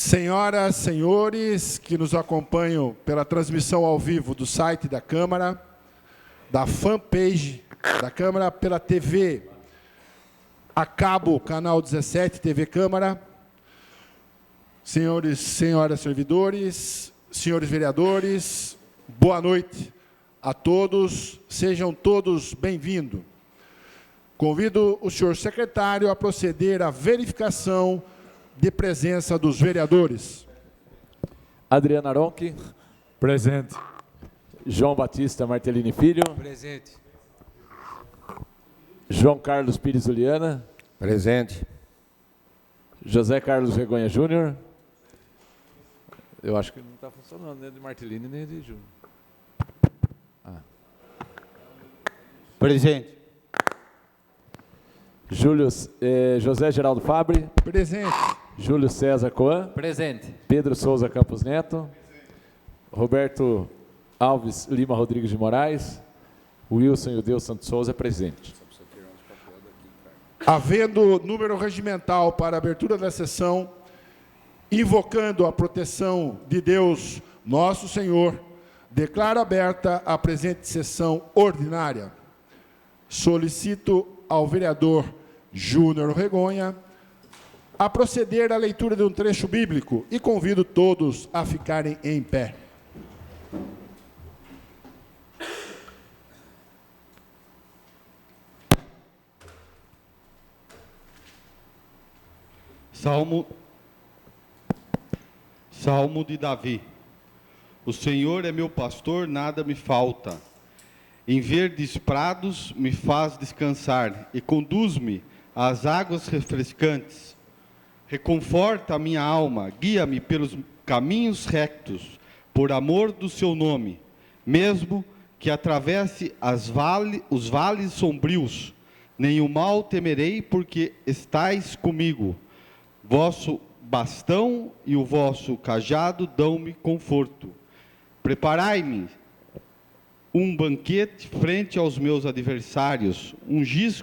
Senhoras, senhores que nos acompanham pela transmissão ao vivo do site da Câmara, da fanpage da Câmara, pela TV a cabo, canal 17, TV Câmara, senhores, senhoras servidores, senhores vereadores, boa noite a todos, sejam todos bem-vindos. Convido o senhor secretário a proceder à verificação de presença dos vereadores. Adriano Aronchi. Presente. João Batista Martellini Filho. Presente. João Carlos Pires Uliana. Presente. José Carlos Regonha Júnior. Eu acho que não está funcionando, nem de Martellini, nem de Júnior. Presente. José Geraldo Fabre. Presente. Júlio César Coan. Presente. Pedro Souza Campos Neto. Roberto Alves Lima Rodrigues de Moraes. Wilson Ildeu Santos Souza, presente. Havendo número regimental para a abertura da sessão, invocando a proteção de Deus, nosso Senhor, declaro aberta a presente sessão ordinária. Solicito ao vereador Júnior Regonha a proceder à leitura de um trecho bíblico e convido todos a ficarem em pé. Salmo de Davi. O Senhor é meu pastor, nada me falta. Em verdes prados me faz descansar e conduz-me às águas refrescantes. Reconforta a minha alma, guia-me pelos caminhos rectos, por amor do seu nome. Mesmo que atravesse os vales sombrios, nenhum mal temerei, porque estais comigo. Vosso bastão e o vosso cajado dão-me conforto. Preparai-me um banquete frente aos meus adversários, ungir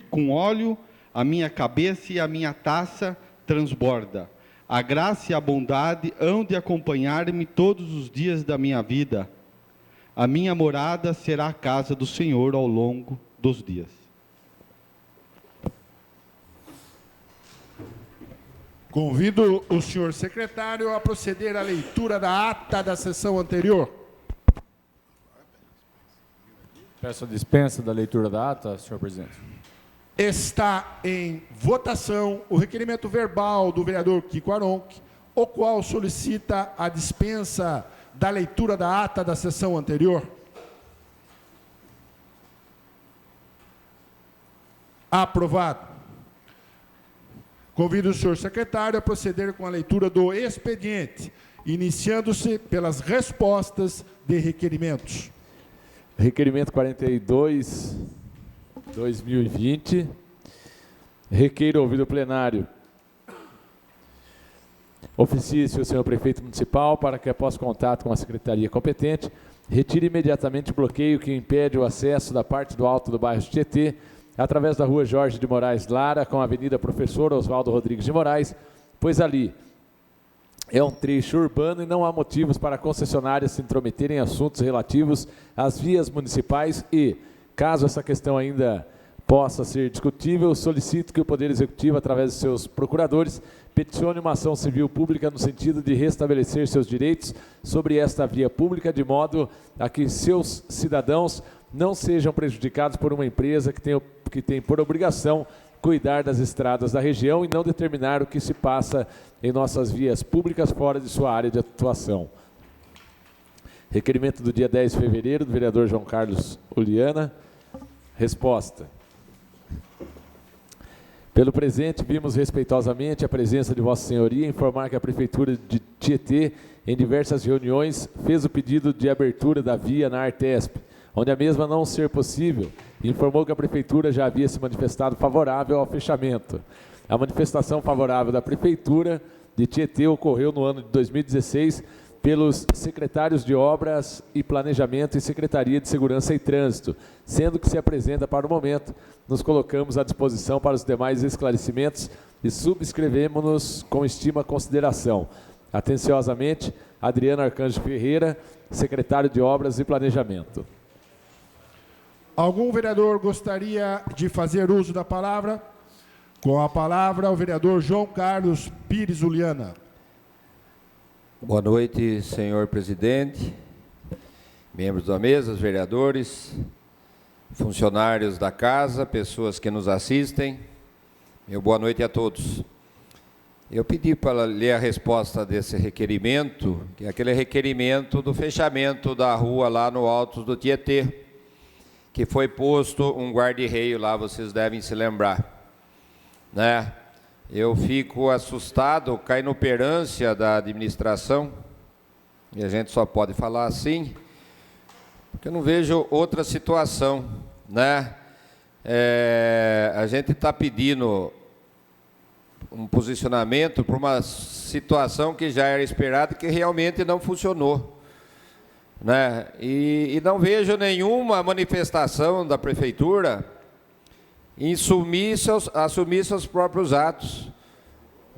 com óleo a minha cabeça e a minha taça transborda. A graça e a bondade hão de acompanhar-me todos os dias da minha vida. A minha morada será a casa do Senhor ao longo dos dias. Convido o senhor secretário a proceder à leitura da ata da sessão anterior. Peço a dispensa da leitura da ata, senhor presidente. Está em votação o requerimento verbal do vereador Kiko Aronchi, o qual solicita a dispensa da leitura da ata da sessão anterior. Aprovado. Convido o senhor secretário a proceder com a leitura do expediente, iniciando-se pelas respostas de requerimentos. Requerimento 42, 2020. Requeiro ouvido plenário. Oficie-se o senhor prefeito municipal para que, após contato com a secretaria competente, retire imediatamente o bloqueio que impede o acesso da parte do alto do bairro Tietê, através da rua Jorge de Moraes Lara, com a avenida Professor Oswaldo Rodrigues de Moraes, pois ali é um trecho urbano e não há motivos para concessionárias se intrometerem em assuntos relativos às vias municipais e, caso essa questão ainda possa ser discutível, solicito que o Poder Executivo, através de seus procuradores, peticione uma ação civil pública no sentido de restabelecer seus direitos sobre esta via pública, de modo a que seus cidadãos não sejam prejudicados por uma empresa que tem por obrigação cuidar das estradas da região e não determinar o que se passa em nossas vias públicas fora de sua área de atuação. Requerimento do dia 10 de fevereiro, do vereador João Carlos Uliana. Resposta. Pelo presente, vimos respeitosamente a presença de Vossa Senhoria informar que a Prefeitura de Tietê, em diversas reuniões, fez o pedido de abertura da via na Artesp, onde a mesma não ser possível, informou que a Prefeitura já havia se manifestado favorável ao fechamento. A manifestação favorável da Prefeitura de Tietê ocorreu no ano de 2016, pelos secretários de Obras e Planejamento e Secretaria de Segurança e Trânsito, sendo que se apresenta para o momento, nos colocamos à disposição para os demais esclarecimentos e subscrevemos-nos com estima e consideração. Atenciosamente, Adriano Arcanjo Ferreira, secretário de Obras e Planejamento. Algum vereador gostaria de fazer uso da palavra? Com a palavra, o vereador João Carlos Pires Uliana. Boa noite, senhor presidente, membros da mesa, vereadores, funcionários da casa, pessoas que nos assistem. Meu boa noite a todos. Eu pedi para ler a resposta desse requerimento, que é aquele requerimento do fechamento da rua lá no Alto do Tietê, que foi posto um guarda-reio lá, vocês devem se lembrar, né? Eu fico assustado com a inoperância da administração, e a gente só pode falar assim, porque eu não vejo outra situação, né? A gente está pedindo um posicionamento para uma situação que já era esperada e que realmente não funcionou, né? E não vejo nenhuma manifestação da prefeitura em assumir seus próprios atos,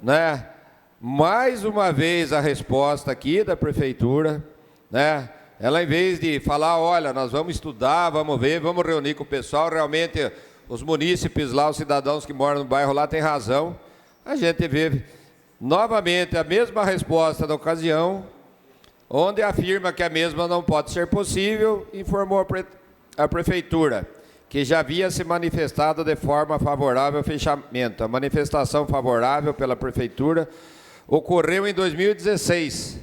né? Mais uma vez a resposta aqui da prefeitura, né? Ela, em vez de falar, olha, nós vamos estudar, vamos ver, vamos reunir com o pessoal, realmente os munícipes lá, os cidadãos que moram no bairro lá têm razão, a gente vê novamente a mesma resposta da ocasião, onde afirma que a mesma não pode ser possível, informou a prefeitura que já havia se manifestado de forma favorável ao fechamento. A manifestação favorável pela prefeitura ocorreu em 2016.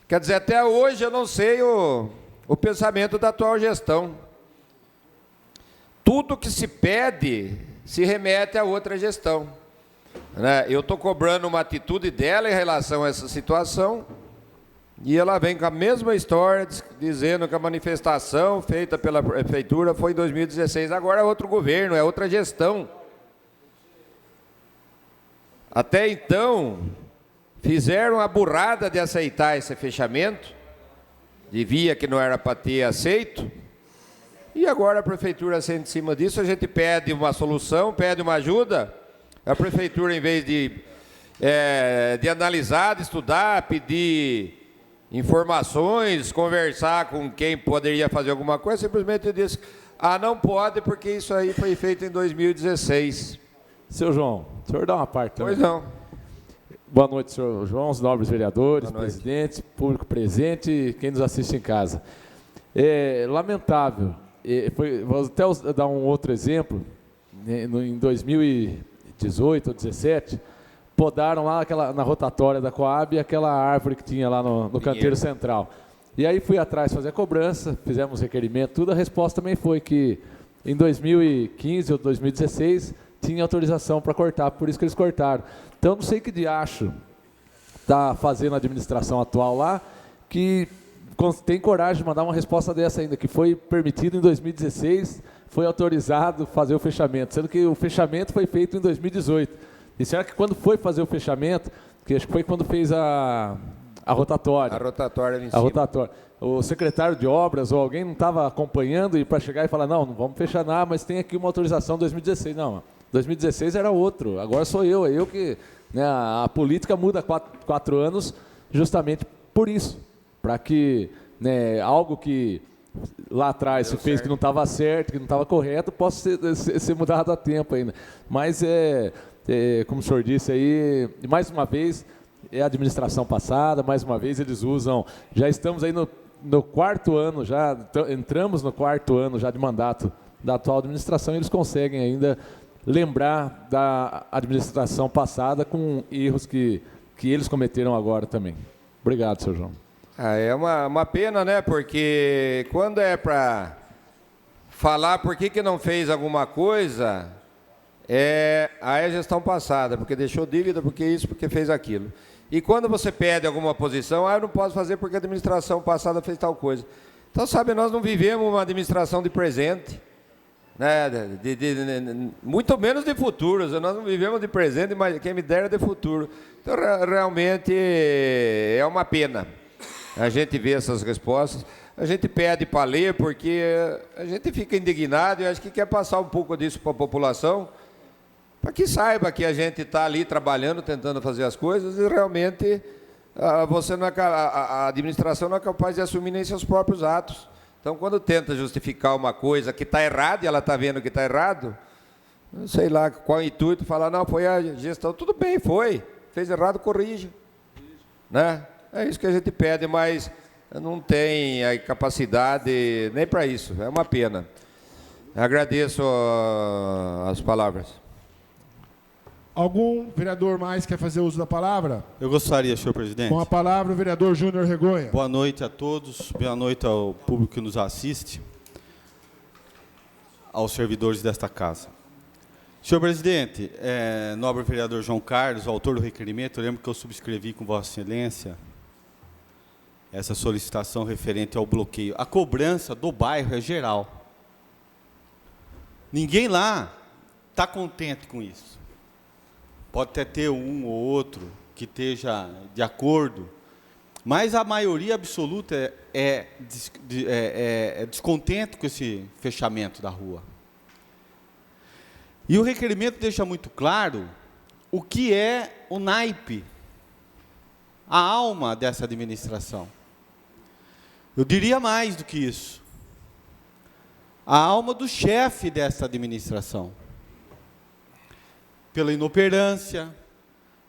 Quer dizer, até hoje eu não sei o pensamento da atual gestão. Tudo que se pede se remete a outra gestão, né? Eu estou cobrando uma atitude dela em relação a essa situação, e ela vem com a mesma história, dizendo que a manifestação feita pela prefeitura foi em 2016. Agora é outro governo, é outra gestão. Até então, fizeram a burrada de aceitar esse fechamento, de via que não era para ter aceito, e agora a prefeitura senta em cima disso. A gente pede uma solução, pede uma ajuda, a prefeitura, em vez de analisar, de estudar, pedir informações, conversar com quem poderia fazer alguma coisa, simplesmente disse, não pode porque isso aí foi feito em 2016. Seu João, o senhor dá uma parte também. Pois não. Boa noite, senhor João, os nobres vereadores, presidente, público presente e quem nos assiste em casa. É lamentável, vou até dar um outro exemplo, em 2018 ou 2017, podaram lá na rotatória da Coab aquela árvore que tinha lá no canteiro central. E aí fui atrás fazer a cobrança, fizemos requerimento, tudo. A resposta também foi que em 2015 ou 2016 tinha autorização para cortar, por isso que eles cortaram. Então não sei que diacho está fazendo a administração atual lá, que tem coragem de mandar uma resposta dessa ainda, que foi permitido em 2016, foi autorizado fazer o fechamento, sendo que o fechamento foi feito em 2018. E será que quando foi fazer o fechamento, que acho que foi quando fez a rotatória. A rotatória em a cima. Rotatória. O secretário de obras ou alguém não estava acompanhando e para chegar e falar, não vamos fechar nada, mas tem aqui uma autorização 2016. Não, 2016 era outro, agora sou eu que... Né, a política muda 4 anos justamente por isso, para que, né, algo que lá atrás se fez que não estava certo, que não estava correto, possa ser mudado a tempo ainda. Mas como o senhor disse aí, mais uma vez, é a administração passada, mais uma vez eles usam, já estamos aí no 4º ano, já entramos no 4º ano já de mandato da atual administração, e eles conseguem ainda lembrar da administração passada com erros que eles cometeram agora também. Obrigado, senhor João. É uma pena, né? Porque quando é para falar por que não fez alguma coisa, é a gestão passada, porque deixou dívida, porque isso, porque fez aquilo. E quando você pede alguma posição, eu não posso fazer porque a administração passada fez tal coisa. Então, sabe, nós não vivemos uma administração de presente, né? Muito menos de futuro. Nós não vivemos de presente, mas quem me dera de futuro. Então, realmente, é uma pena. A gente vê essas respostas, a gente pede para ler porque a gente fica indignado e acho que quer passar um pouco disso para a população, para que saiba que a gente está ali trabalhando, tentando fazer as coisas e realmente a administração não é capaz de assumir nem seus próprios atos. Então, quando tenta justificar uma coisa que está errada e ela está vendo que está errado, não sei lá qual intuito, falar, não, foi a gestão, tudo bem, foi, fez errado, corrija. Né? É isso que a gente pede, mas não tem a capacidade nem para isso, é uma pena. Agradeço as palavras. Algum vereador mais quer fazer uso da palavra? Eu gostaria, senhor presidente. Com a palavra, o vereador Júnior Regonha. Boa noite a todos, boa noite ao público que nos assiste, aos servidores desta casa. Senhor presidente, nobre vereador João Carlos, autor do requerimento, eu lembro que eu subscrevi com Vossa Excelência essa solicitação referente ao bloqueio. A cobrança do bairro é geral. Ninguém lá está contente com isso. Pode até ter um ou outro que esteja de acordo, mas a maioria absoluta é descontente com esse fechamento da rua. E o requerimento deixa muito claro o que é o naipe, a alma dessa administração. Eu diria mais do que isso. A alma do chefe dessa administração. Pela inoperância,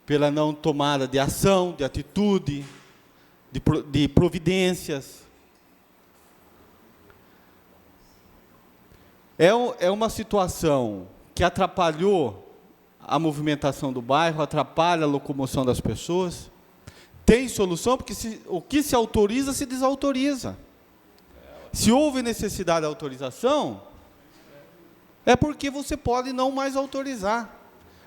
pela não tomada de ação, de atitude, de providências. É uma situação que atrapalhou a movimentação do bairro, atrapalha a locomoção das pessoas. Tem solução, porque o que se autoriza, se desautoriza. Se houve necessidade de autorização, é porque você pode não mais autorizar.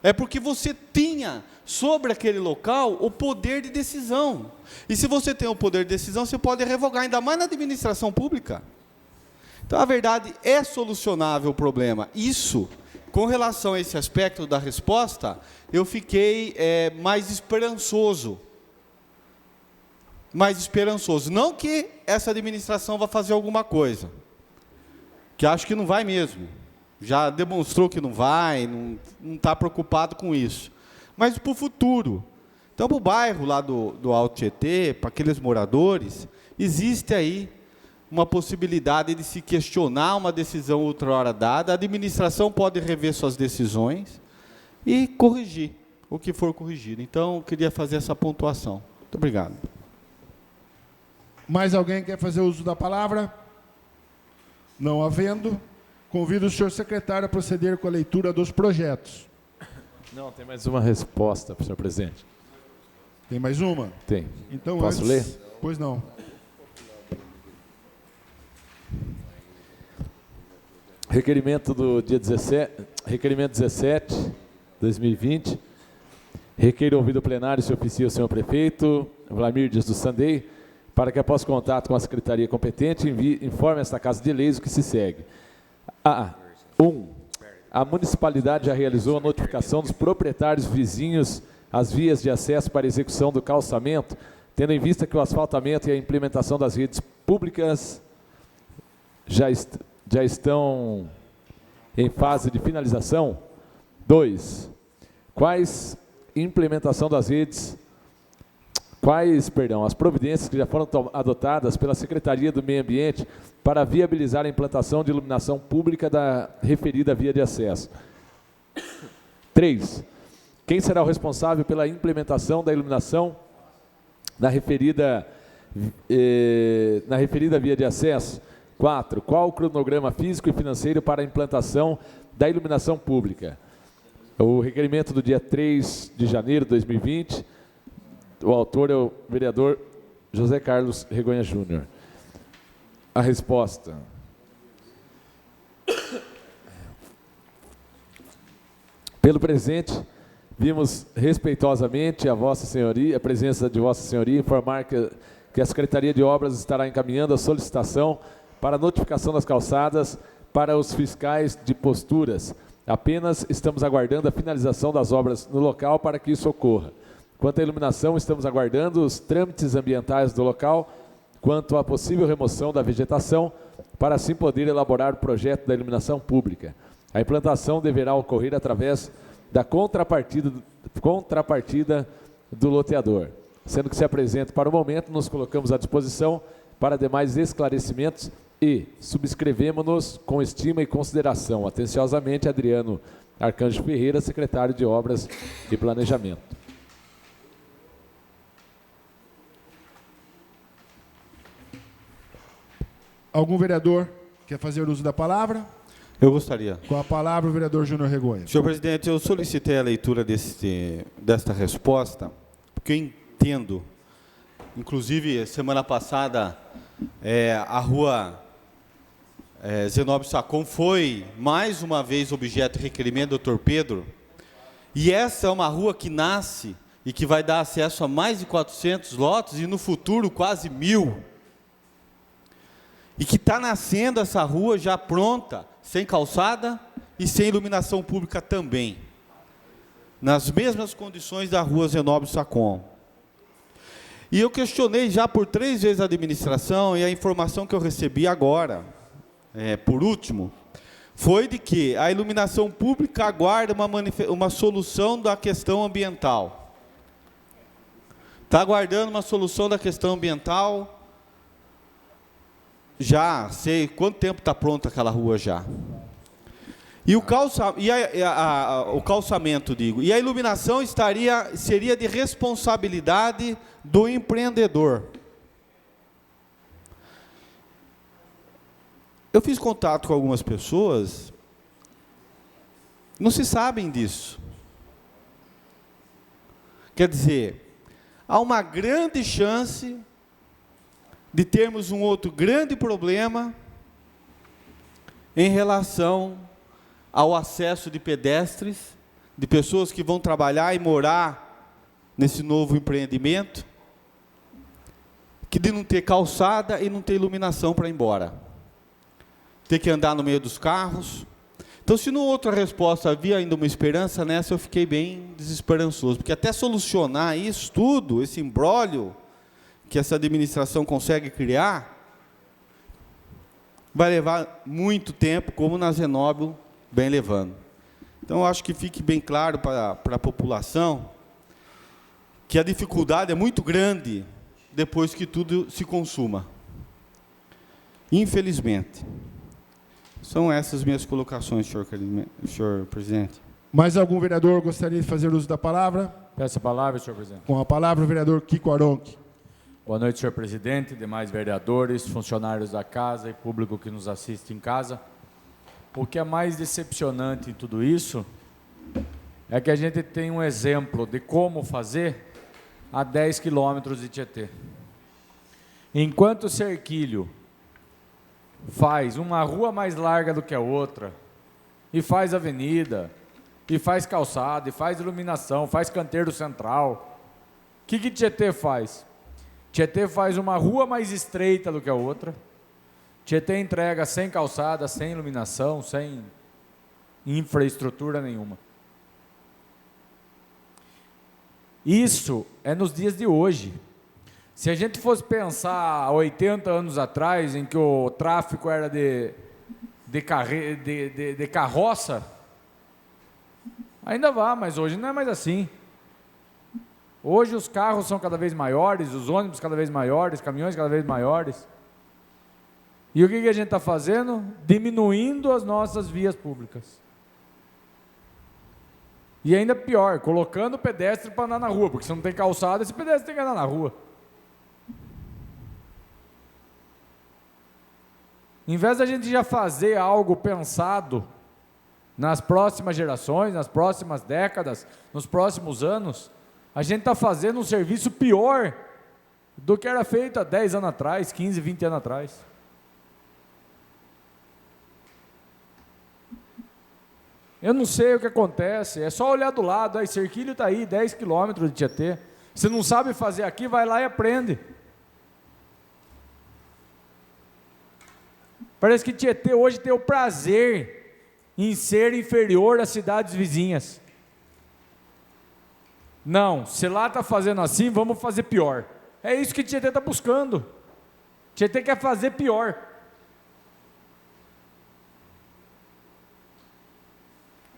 É porque você tinha sobre aquele local o poder de decisão. E se você tem o poder de decisão, você pode revogar, ainda mais na administração pública. Então, a verdade, é solucionável o problema. Isso, com relação a esse aspecto da resposta, eu fiquei mais esperançoso. Mais esperançoso. Não que essa administração vá fazer alguma coisa, que acho que não vai mesmo. Já demonstrou que não vai, não está preocupado com isso. Mas para o futuro. Então, para o bairro lá do Alto Tietê, para aqueles moradores, existe aí uma possibilidade de se questionar uma decisão outrora dada. A administração pode rever suas decisões e corrigir o que for corrigido. Então, eu queria fazer essa pontuação. Muito obrigado. Mais alguém quer fazer uso da palavra? Não havendo, convido o senhor secretário a proceder com a leitura dos projetos. Não, tem mais uma resposta, senhor presidente. Tem mais uma? Tem. Então, posso ler? Pois não. Requerimento do dia 17, requerimento 17, 2020. Requeiro ouvido o plenário, se oficia o senhor prefeito, Vlamir Dias do Sandei, para que após contato com a secretaria competente, informe esta Casa de Leis o que se segue. 1. A municipalidade já realizou a notificação dos proprietários vizinhos às vias de acesso para execução do calçamento, tendo em vista que o asfaltamento e a implementação das redes públicas já estão em fase de finalização. 2. As providências que já foram adotadas pela Secretaria do Meio Ambiente para viabilizar a implantação de iluminação pública da referida via de acesso. 3. Quem será o responsável pela implementação da iluminação na referida via de acesso? 4. Qual o cronograma físico e financeiro para a implantação da iluminação pública? O requerimento do dia 3 de janeiro de 2020, o autor é o vereador José Carlos Regonha Júnior. A resposta. Pelo presente, vimos respeitosamente a Vossa Senhoria, a presença de Vossa Senhoria, informar que a Secretaria de Obras estará encaminhando a solicitação para a notificação das calçadas para os fiscais de posturas. Apenas estamos aguardando a finalização das obras no local para que isso ocorra. Quanto à iluminação, estamos aguardando os trâmites ambientais do local quanto à possível remoção da vegetação, para assim poder elaborar o projeto da iluminação pública. A implantação deverá ocorrer através da contrapartida do loteador. Sendo que se apresenta para o momento, nos colocamos à disposição para demais esclarecimentos e subscrevemos-nos com estima e consideração. Atenciosamente, Adriano Arcanjo Ferreira, secretário de Obras e Planejamento. Algum vereador quer fazer uso da palavra? Eu gostaria. Com a palavra, o vereador Júnior Regonha. Senhor presidente, eu solicitei a leitura desta resposta, porque eu entendo, inclusive, semana passada, a rua Zenóbio Sacon foi, mais uma vez, objeto de requerimento do Dr. Pedro, e essa é uma rua que nasce e que vai dar acesso a mais de 400 lotes, e no futuro quase 1000, e que está nascendo essa rua já pronta, sem calçada e sem iluminação pública também, nas mesmas condições da rua Zenóbio Sacon. E eu questionei já por 3 vezes a administração, e a informação que eu recebi agora, por último, foi de que a iluminação pública aguarda uma solução da questão ambiental. Está aguardando uma solução da questão ambiental. Já sei quanto tempo está pronta aquela rua já. E o calçamento, digo, e a iluminação seria de responsabilidade do empreendedor. Eu fiz contato com algumas pessoas, não se sabem disso. Quer dizer, há uma grande chance de termos um outro grande problema em relação ao acesso de pedestres, de pessoas que vão trabalhar e morar nesse novo empreendimento, que de não ter calçada e não ter iluminação para ir embora. Ter que andar no meio dos carros. Então, se no outra resposta havia ainda uma esperança, nessa eu fiquei bem desesperançoso, porque até solucionar isso tudo, esse imbróglio que essa administração consegue criar, vai levar muito tempo, como na Zenóbio vem levando. Então, eu acho que fique bem claro para a população que a dificuldade é muito grande depois que tudo se consuma. Infelizmente. São essas minhas colocações, senhor presidente. Mais algum vereador gostaria de fazer uso da palavra? Peço a palavra, senhor presidente. Com a palavra, o vereador Kiko Aronchi. Boa noite, senhor presidente, demais vereadores, funcionários da casa e público que nos assiste em casa. O que é mais decepcionante em tudo isso é que a gente tem um exemplo de como fazer a 10 quilômetros de Tietê. Enquanto o Cerquilho faz uma rua mais larga do que a outra, e faz avenida, e faz calçada, e faz iluminação, faz canteiro central, o que Tietê faz? Tietê faz uma rua mais estreita do que a outra. Tietê entrega sem calçada, sem iluminação, sem infraestrutura nenhuma. Isso é nos dias de hoje. Se a gente fosse pensar 80 anos atrás, em que o tráfico era de carroça, ainda vá, mas hoje não é mais assim. Hoje os carros são cada vez maiores, os ônibus cada vez maiores, caminhões cada vez maiores. E o que a gente está fazendo? Diminuindo as nossas vias públicas. E ainda pior, colocando o pedestre para andar na rua, porque se não tem calçada, esse pedestre tem que andar na rua. Em vez da gente já fazer algo pensado nas próximas gerações, nas próximas décadas, nos próximos anos, a gente está fazendo um serviço pior do que era feito há 10 anos atrás, 15, 20 anos atrás. Eu não sei o que acontece, é só olhar do lado, aí Cerquilho está aí, 10 quilômetros de Tietê. Você não sabe fazer aqui, vai lá e aprende. Parece que Tietê hoje tem o prazer em ser inferior às cidades vizinhas. Não, se lá está fazendo assim, vamos fazer pior. É isso que Tietê está buscando. Tietê quer fazer pior.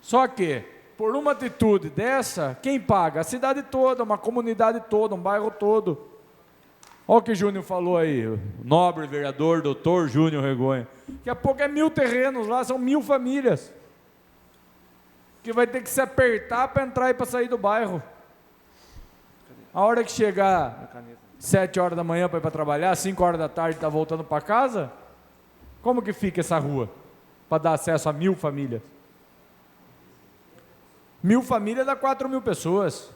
Só que, por uma atitude dessa, quem paga? A cidade toda, uma comunidade toda, um bairro todo. Olha o que o Júnior falou aí, o nobre vereador, doutor Júnior Regonha. Daqui a pouco é 1000 terrenos lá, são 1000 famílias. Que vai ter que se apertar para entrar e para sair do bairro. A hora que chegar 7 horas da manhã para ir para trabalhar, 5 horas da tarde está voltando para casa, como que fica essa rua? Para dar acesso a 1000 famílias. 1000 famílias dá 4.000 pessoas.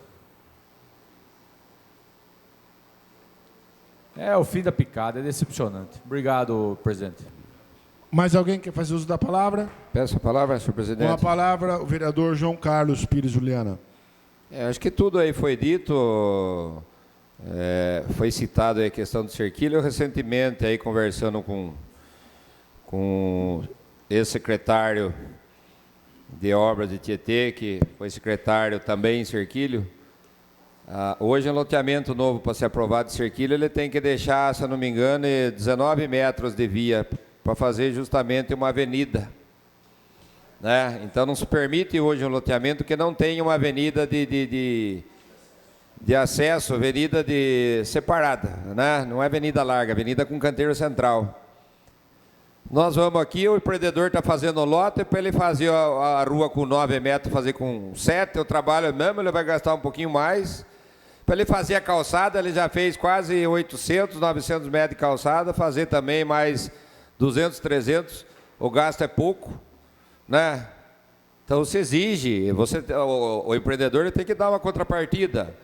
É o fim da picada, é decepcionante. Obrigado, presidente. Mais alguém quer fazer uso da palavra? Peço a palavra, senhor presidente. Com a palavra, o vereador João Carlos Pires Juliana. Acho que tudo aí foi dito, foi citado aí a questão do cerquilho. Eu recentemente, aí, conversando com ex-secretário de obras de Tietê, que foi secretário também em cerquilho, hoje um loteamento novo para ser aprovado de cerquilho, ele tem que deixar, se eu não me engano, 19 metros de via para fazer justamente uma avenida, né? Então não se permite hoje um loteamento que não tenha uma avenida de acesso, avenida separada, né? Não é avenida larga, avenida com canteiro central. Nós vamos aqui, o empreendedor está fazendo o lote, para ele fazer a rua com 9 metros, fazer com 7, eu trabalho mesmo, ele vai gastar um pouquinho mais. Para ele fazer a calçada, ele já fez quase 800, 900 metros de calçada, fazer também mais 200, 300, o gasto é pouco, né? Então você exige, o empreendedor ele tem que dar uma contrapartida,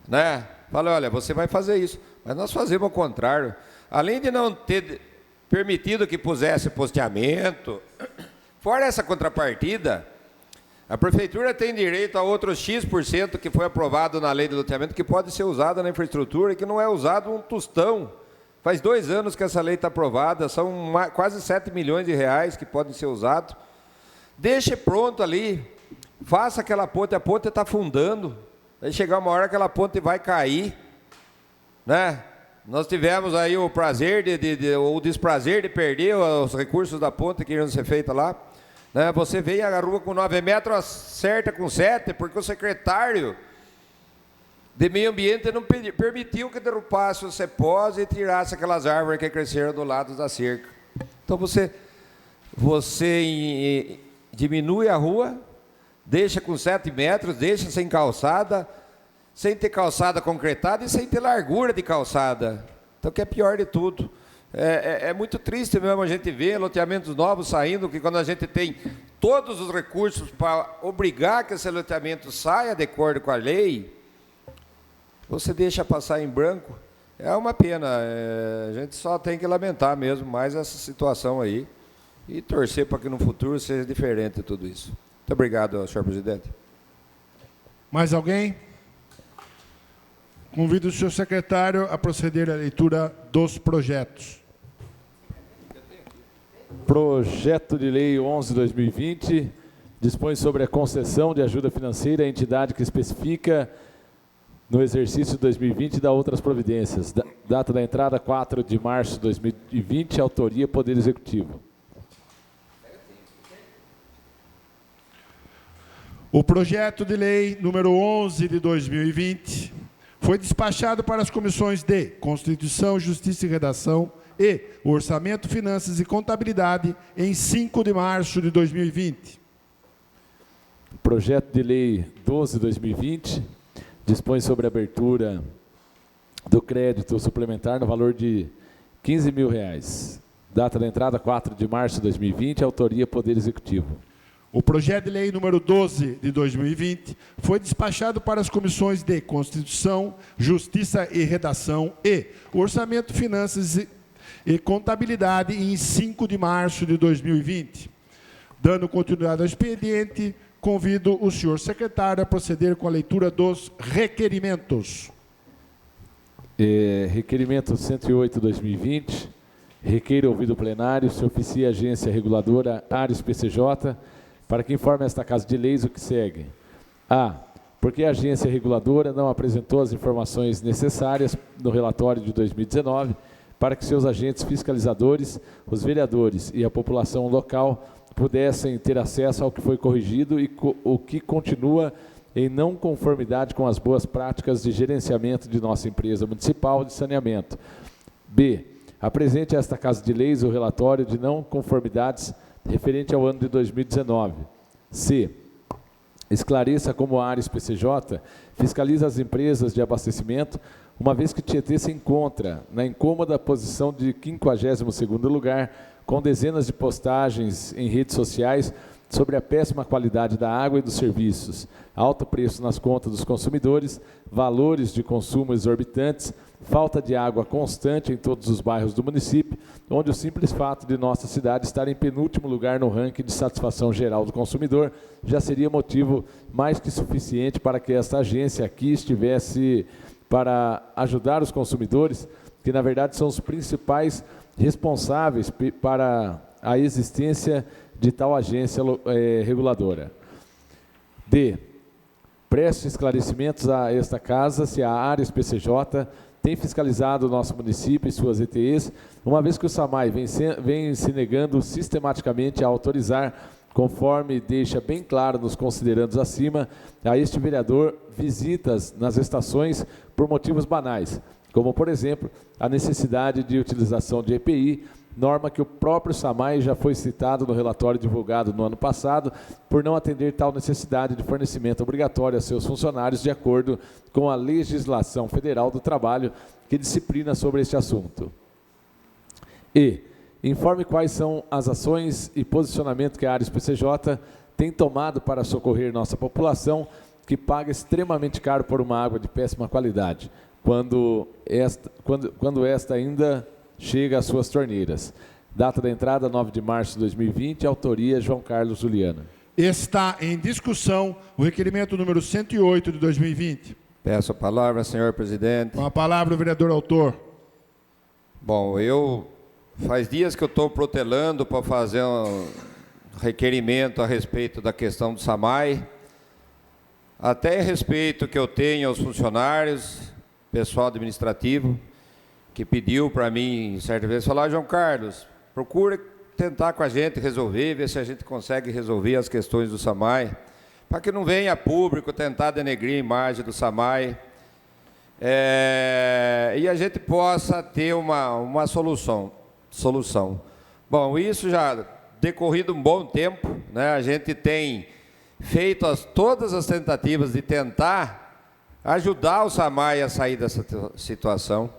né? Fala, olha, você vai fazer isso, mas nós fazemos o contrário. Além de não ter permitido que pusesse posteamento, fora essa contrapartida, a prefeitura tem direito a outros X% que foi aprovado na lei de loteamento, que pode ser usado na infraestrutura e que não é usado um tostão. Faz 2 anos que essa lei está aprovada, são quase 7 milhões de reais que podem ser usados. Deixe pronto ali, faça aquela ponte, a ponte está afundando, vai chegar uma hora que aquela ponte vai cair, né? Nós tivemos aí o prazer ou o desprazer de perder os recursos da ponte que iriam ser feitos lá, né? Você veio a rua com 9 metros, acerta com 7, porque o secretário de meio ambiente não permitiu que derrubasse o cepós e tirasse aquelas árvores que cresceram do lado da cerca. Então você diminui a rua, deixa com 7 metros, deixa sem calçada, sem ter calçada concretada e sem ter largura de calçada. Então, que é pior de tudo. É muito triste mesmo a gente ver loteamentos novos saindo, que quando a gente tem todos os recursos para obrigar que esse loteamento saia de acordo com a lei, você deixa passar em branco. É uma pena. A gente só tem que lamentar mesmo mais essa situação aí e torcer para que no futuro seja diferente tudo isso. Muito obrigado, senhor presidente. Mais alguém? Convido o senhor secretário a proceder à leitura dos projetos. Projeto de Lei 11/2020 dispõe sobre a concessão de ajuda financeira à entidade que especifica no exercício de 2020 da outras providências. Data da entrada 4 de março de 2020, autoria Poder Executivo. O projeto de lei número 11 de 2020 foi despachado para as comissões de Constituição, Justiça e Redação e Orçamento, Finanças e Contabilidade em 5 de março de 2020. Projeto de Lei 12/2020 dispõe sobre a abertura do crédito suplementar no valor de R$15.000. Data da entrada 4 de março de 2020, autoria Poder Executivo. O projeto de lei número 12 de 2020 foi despachado para as comissões de Constituição, Justiça e Redação e Orçamento, Finanças e Contabilidade em 5 de março de 2020. Dando continuidade ao expediente, convido o senhor secretário a proceder com a leitura dos requerimentos. Requerimento 108/2020. Requer ouvido plenário, se oficia a agência reguladora Ares PCJ para que informe esta Casa de Leis o que segue. A. Porque a agência reguladora não apresentou as informações necessárias no relatório de 2019 para que seus agentes fiscalizadores, os vereadores e a população local pudessem ter acesso ao que foi corrigido e o que continua em não conformidade com as boas práticas de gerenciamento de nossa empresa municipal de saneamento. B. Apresente a esta Casa de Leis o relatório de não conformidades referente ao ano de 2019. C. Esclareça como a Ares PCJ fiscaliza as empresas de abastecimento, uma vez que Tietê se encontra na incômoda posição de 52º lugar, com dezenas de postagens em redes sociais sobre a péssima qualidade da água e dos serviços, alto preço nas contas dos consumidores, valores de consumo exorbitantes, falta de água constante em todos os bairros do município, onde o simples fato de nossa cidade estar em penúltimo lugar no ranking de satisfação geral do consumidor já seria motivo mais que suficiente para que esta agência aqui estivesse para ajudar os consumidores, que na verdade são os principais responsáveis para a existência de tal agência reguladora. D. Preste esclarecimentos a esta casa se a Ares PCJ tem fiscalizado o nosso município e suas ETEs, uma vez que o SAMAI vem se negando sistematicamente a autorizar, conforme deixa bem claro nos considerandos acima, a este vereador visitas nas estações por motivos banais, como, por exemplo, a necessidade de utilização de EPI, norma que o próprio SAMAI já foi citado no relatório divulgado no ano passado, por não atender tal necessidade de fornecimento obrigatório a seus funcionários de acordo com a legislação federal do trabalho que disciplina sobre este assunto. E. Informe quais são as ações e posicionamento que a Ares PCJ tem tomado para socorrer nossa população, que paga extremamente caro por uma água de péssima qualidade, quando esta ainda chega às suas torneiras. Data da entrada, 9 de março de 2020, autoria João Carlos Juliano. Está em discussão o requerimento número 108 de 2020. Peço a palavra, senhor presidente. Com a palavra o vereador autor. Bom, faz dias que eu estou protelando para fazer um requerimento a respeito da questão do SAMAI, até em respeito que eu tenho aos funcionários, pessoal administrativo, que pediu para mim, certa vez, falar: João Carlos, procura tentar com a gente resolver, ver se a gente consegue resolver as questões do SAMAI, para que não venha público tentar denegrir a imagem do SAMAI, e a gente possa ter uma solução. Bom, isso já decorrido um bom tempo, né? A gente tem feito todas as tentativas de tentar ajudar o SAMAI a sair dessa situação.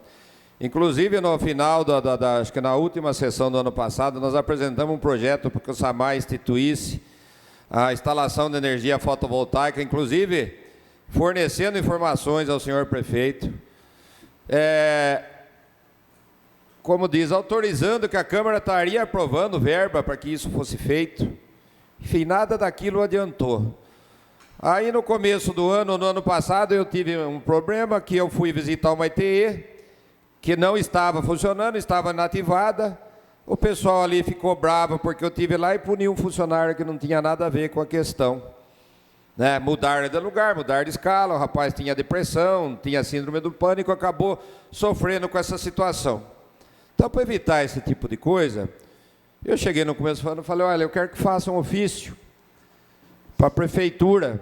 Inclusive, no final, acho que na última sessão do ano passado, nós apresentamos um projeto para que o SAMAI instituísse a instalação de energia fotovoltaica, inclusive fornecendo informações ao senhor prefeito. Como diz, autorizando que a Câmara estaria aprovando verba para que isso fosse feito. Enfim, nada daquilo adiantou. Aí, no começo do ano, no ano passado, eu tive um problema que eu fui visitar uma ETE, que não estava funcionando, estava inativada. O pessoal ali ficou bravo porque eu tive lá e puni um funcionário que não tinha nada a ver com a questão. Né? Mudaram de lugar, mudaram de escala, o rapaz tinha depressão, tinha síndrome do pânico, acabou sofrendo com essa situação. Então, para evitar esse tipo de coisa, eu cheguei no começo do ano e falei: olha, eu quero que faça um ofício para a prefeitura.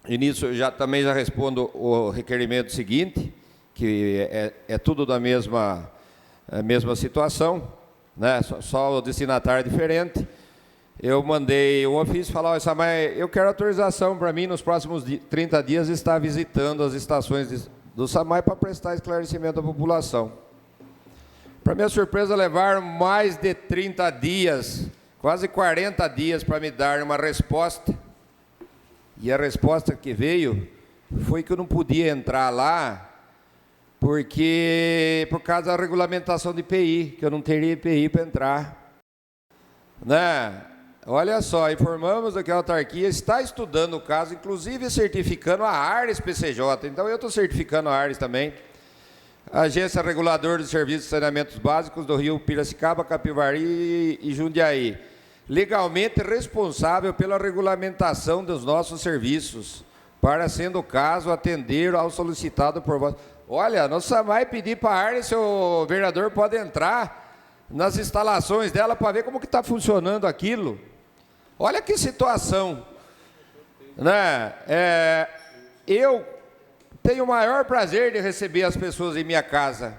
E nisso eu também já respondo o requerimento seguinte, que é tudo da mesma situação, né? Só o destinatário é diferente. Eu mandei um ofício falar: olha, Samay, eu quero autorização para mim, nos próximos 30 dias, estar visitando as estações do SAMAI para prestar esclarecimento à população. Para minha surpresa, levaram mais de 30 dias, quase 40 dias, para me dar uma resposta. E a resposta que veio foi que eu não podia entrar lá, por causa da regulamentação de IPI, que eu não teria IPI para entrar. Né? Olha só, informamos que a autarquia está estudando o caso, inclusive certificando a Ares PCJ. Então, eu estou certificando a Ares também. A Agência Reguladora de Serviços de Saneamentos Básicos do Rio Piracicaba, Capivari e Jundiaí, legalmente responsável pela regulamentação dos nossos serviços, para, sendo o caso, atender ao solicitado por vós. Olha, no SAMAI pedir para a área se o vereador pode entrar nas instalações dela para ver como que está funcionando aquilo. Olha que situação, né? Eu tenho o maior prazer de receber as pessoas em minha casa,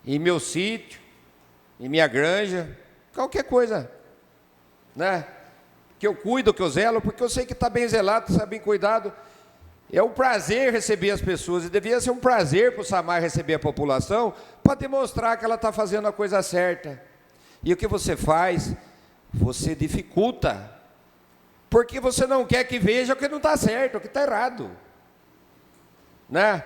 em meu sítio, em minha granja, qualquer coisa, né? Que eu cuido, que eu zelo, porque eu sei que está bem zelado, está bem cuidado. É um prazer receber as pessoas, e devia ser um prazer para o SAMAI receber a população, para demonstrar que ela está fazendo a coisa certa. E o que você faz? Você dificulta, porque você não quer que veja o que não está certo, o que está errado, né?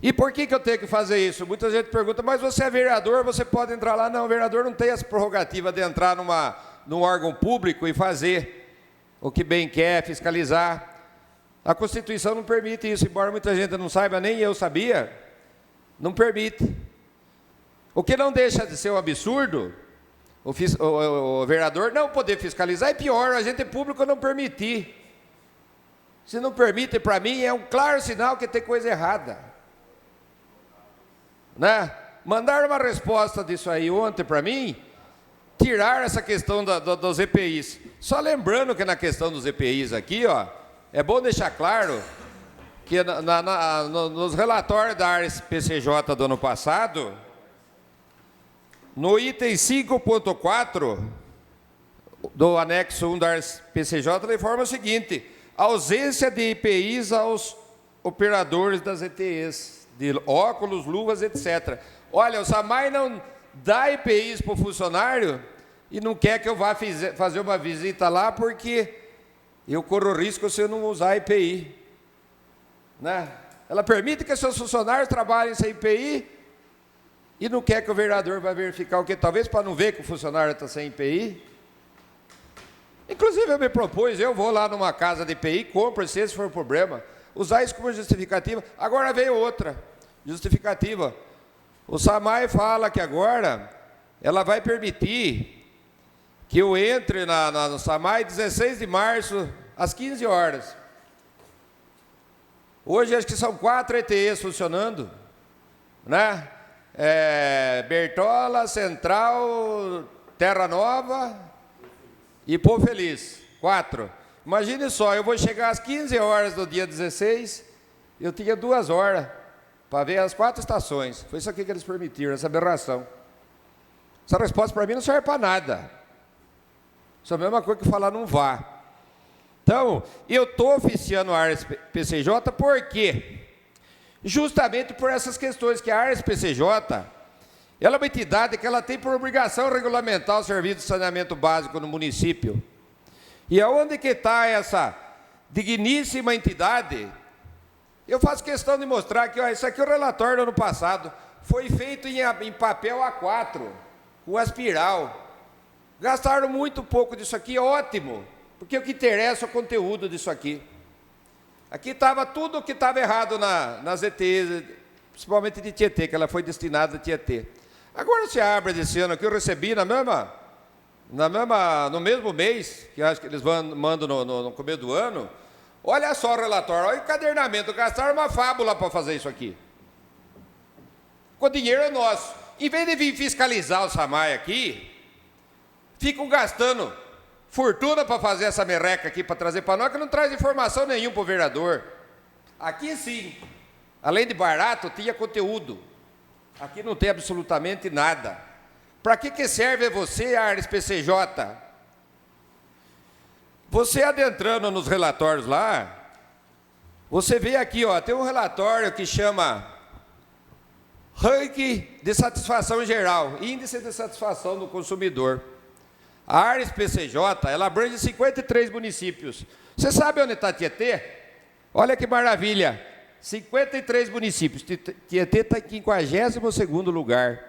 E por que eu tenho que fazer isso? Muita gente pergunta, mas você é vereador, você pode entrar lá? Não, o vereador não tem essa prerrogativa de entrar num órgão público e fazer o que bem quer, fiscalizar. A Constituição não permite isso, embora muita gente não saiba, nem eu sabia, não permite. O que não deixa de ser um absurdo, o vereador não poder fiscalizar, é pior, o agente público não permitir. Se não permite, para mim, é um claro sinal que tem coisa errada, né? Mandaram uma resposta disso aí ontem para mim, tirar essa questão dos EPIs. Só lembrando que na questão dos EPIs aqui, ó, é bom deixar claro que nos relatórios da ARES PCJ do ano passado, no item 5.4 do anexo 1 da ARES PCJ, ele informa o seguinte: ausência de EPIs aos operadores das ETEs, de óculos, luvas, etc. Olha, o SAMAI não dá EPIs para o funcionário e não quer que eu vá fazer uma visita lá, porque eu corro risco se eu não usar EPI, né? Ela permite que seus funcionários trabalhem sem EPI e não quer que o vereador vá verificar o que? Talvez para não ver que o funcionário está sem EPI. Inclusive eu me propus, eu vou lá numa casa de EPI, compro se esse for o problema, usar isso como justificativa. Agora veio outra justificativa. O SAMAI fala que agora ela vai permitir que eu entre no SAMAI 16 de março, às 15 horas. Hoje acho que são 4 ETEs funcionando, né? Bertola, Central, Terra Nova e Povo Feliz, 4. Imagine só, eu vou chegar às 15 horas do dia 16, eu tinha 2 horas para ver as 4 estações. Foi isso aqui que eles permitiram, essa aberração. Essa resposta para mim não serve para nada. Isso é a mesma coisa que falar não vá. Então, eu estou oficiando a ARES PCJ por quê? Justamente por essas questões, que a ARES PCJ, ela é uma entidade que ela tem por obrigação regulamentar o serviço de saneamento básico no município. E aonde que está essa digníssima entidade? Eu faço questão de mostrar que, ó, isso aqui é o relatório do ano passado, foi feito em papel A4, com aspiral. Gastaram muito pouco disso aqui, ótimo, porque o que interessa é o conteúdo disso aqui. Aqui estava tudo o que estava errado nas ETs, principalmente de Tietê, que ela foi destinada a Tietê. Agora se abre desse ano aqui, eu recebi no mesmo mês, que acho que eles mandam no começo do ano. Olha só o relatório, olha o encadernamento, gastaram uma fábula para fazer isso aqui. O dinheiro é nosso. Em vez de vir fiscalizar o SAMAI aqui, ficam gastando fortuna para fazer essa merreca aqui, para trazer para nós, que não traz informação nenhuma para o vereador. Aqui sim, além de barato, tinha conteúdo. Aqui não tem absolutamente nada. Para que serve você, ARES PCJ? Você adentrando nos relatórios lá, você vê aqui, ó, tem um relatório que chama Ranking de Satisfação Geral, Índice de Satisfação do Consumidor. A ARES PCJ, ela abrange 53 municípios. Você sabe onde está Tietê? Olha que maravilha, 53 municípios. Tietê está em 52º lugar.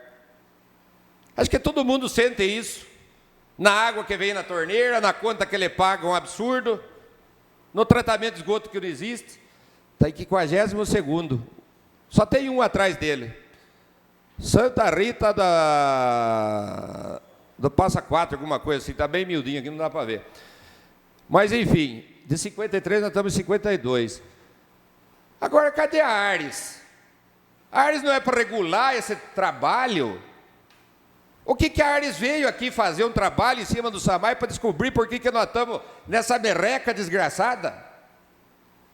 Acho que todo mundo sente isso. Na água que vem na torneira, na conta que ele paga, um absurdo. No tratamento de esgoto que não existe, está em 52º. Só tem um atrás dele. Santa Rita do Passa Quatro, alguma coisa assim, está bem miudinho aqui, não dá para ver. Mas enfim, de 53 nós estamos em 52. Agora, cadê a Ares? A Ares não é para regular esse trabalho? O que a Ares veio aqui fazer um trabalho em cima do SAMAI para descobrir por que nós estamos nessa merreca desgraçada?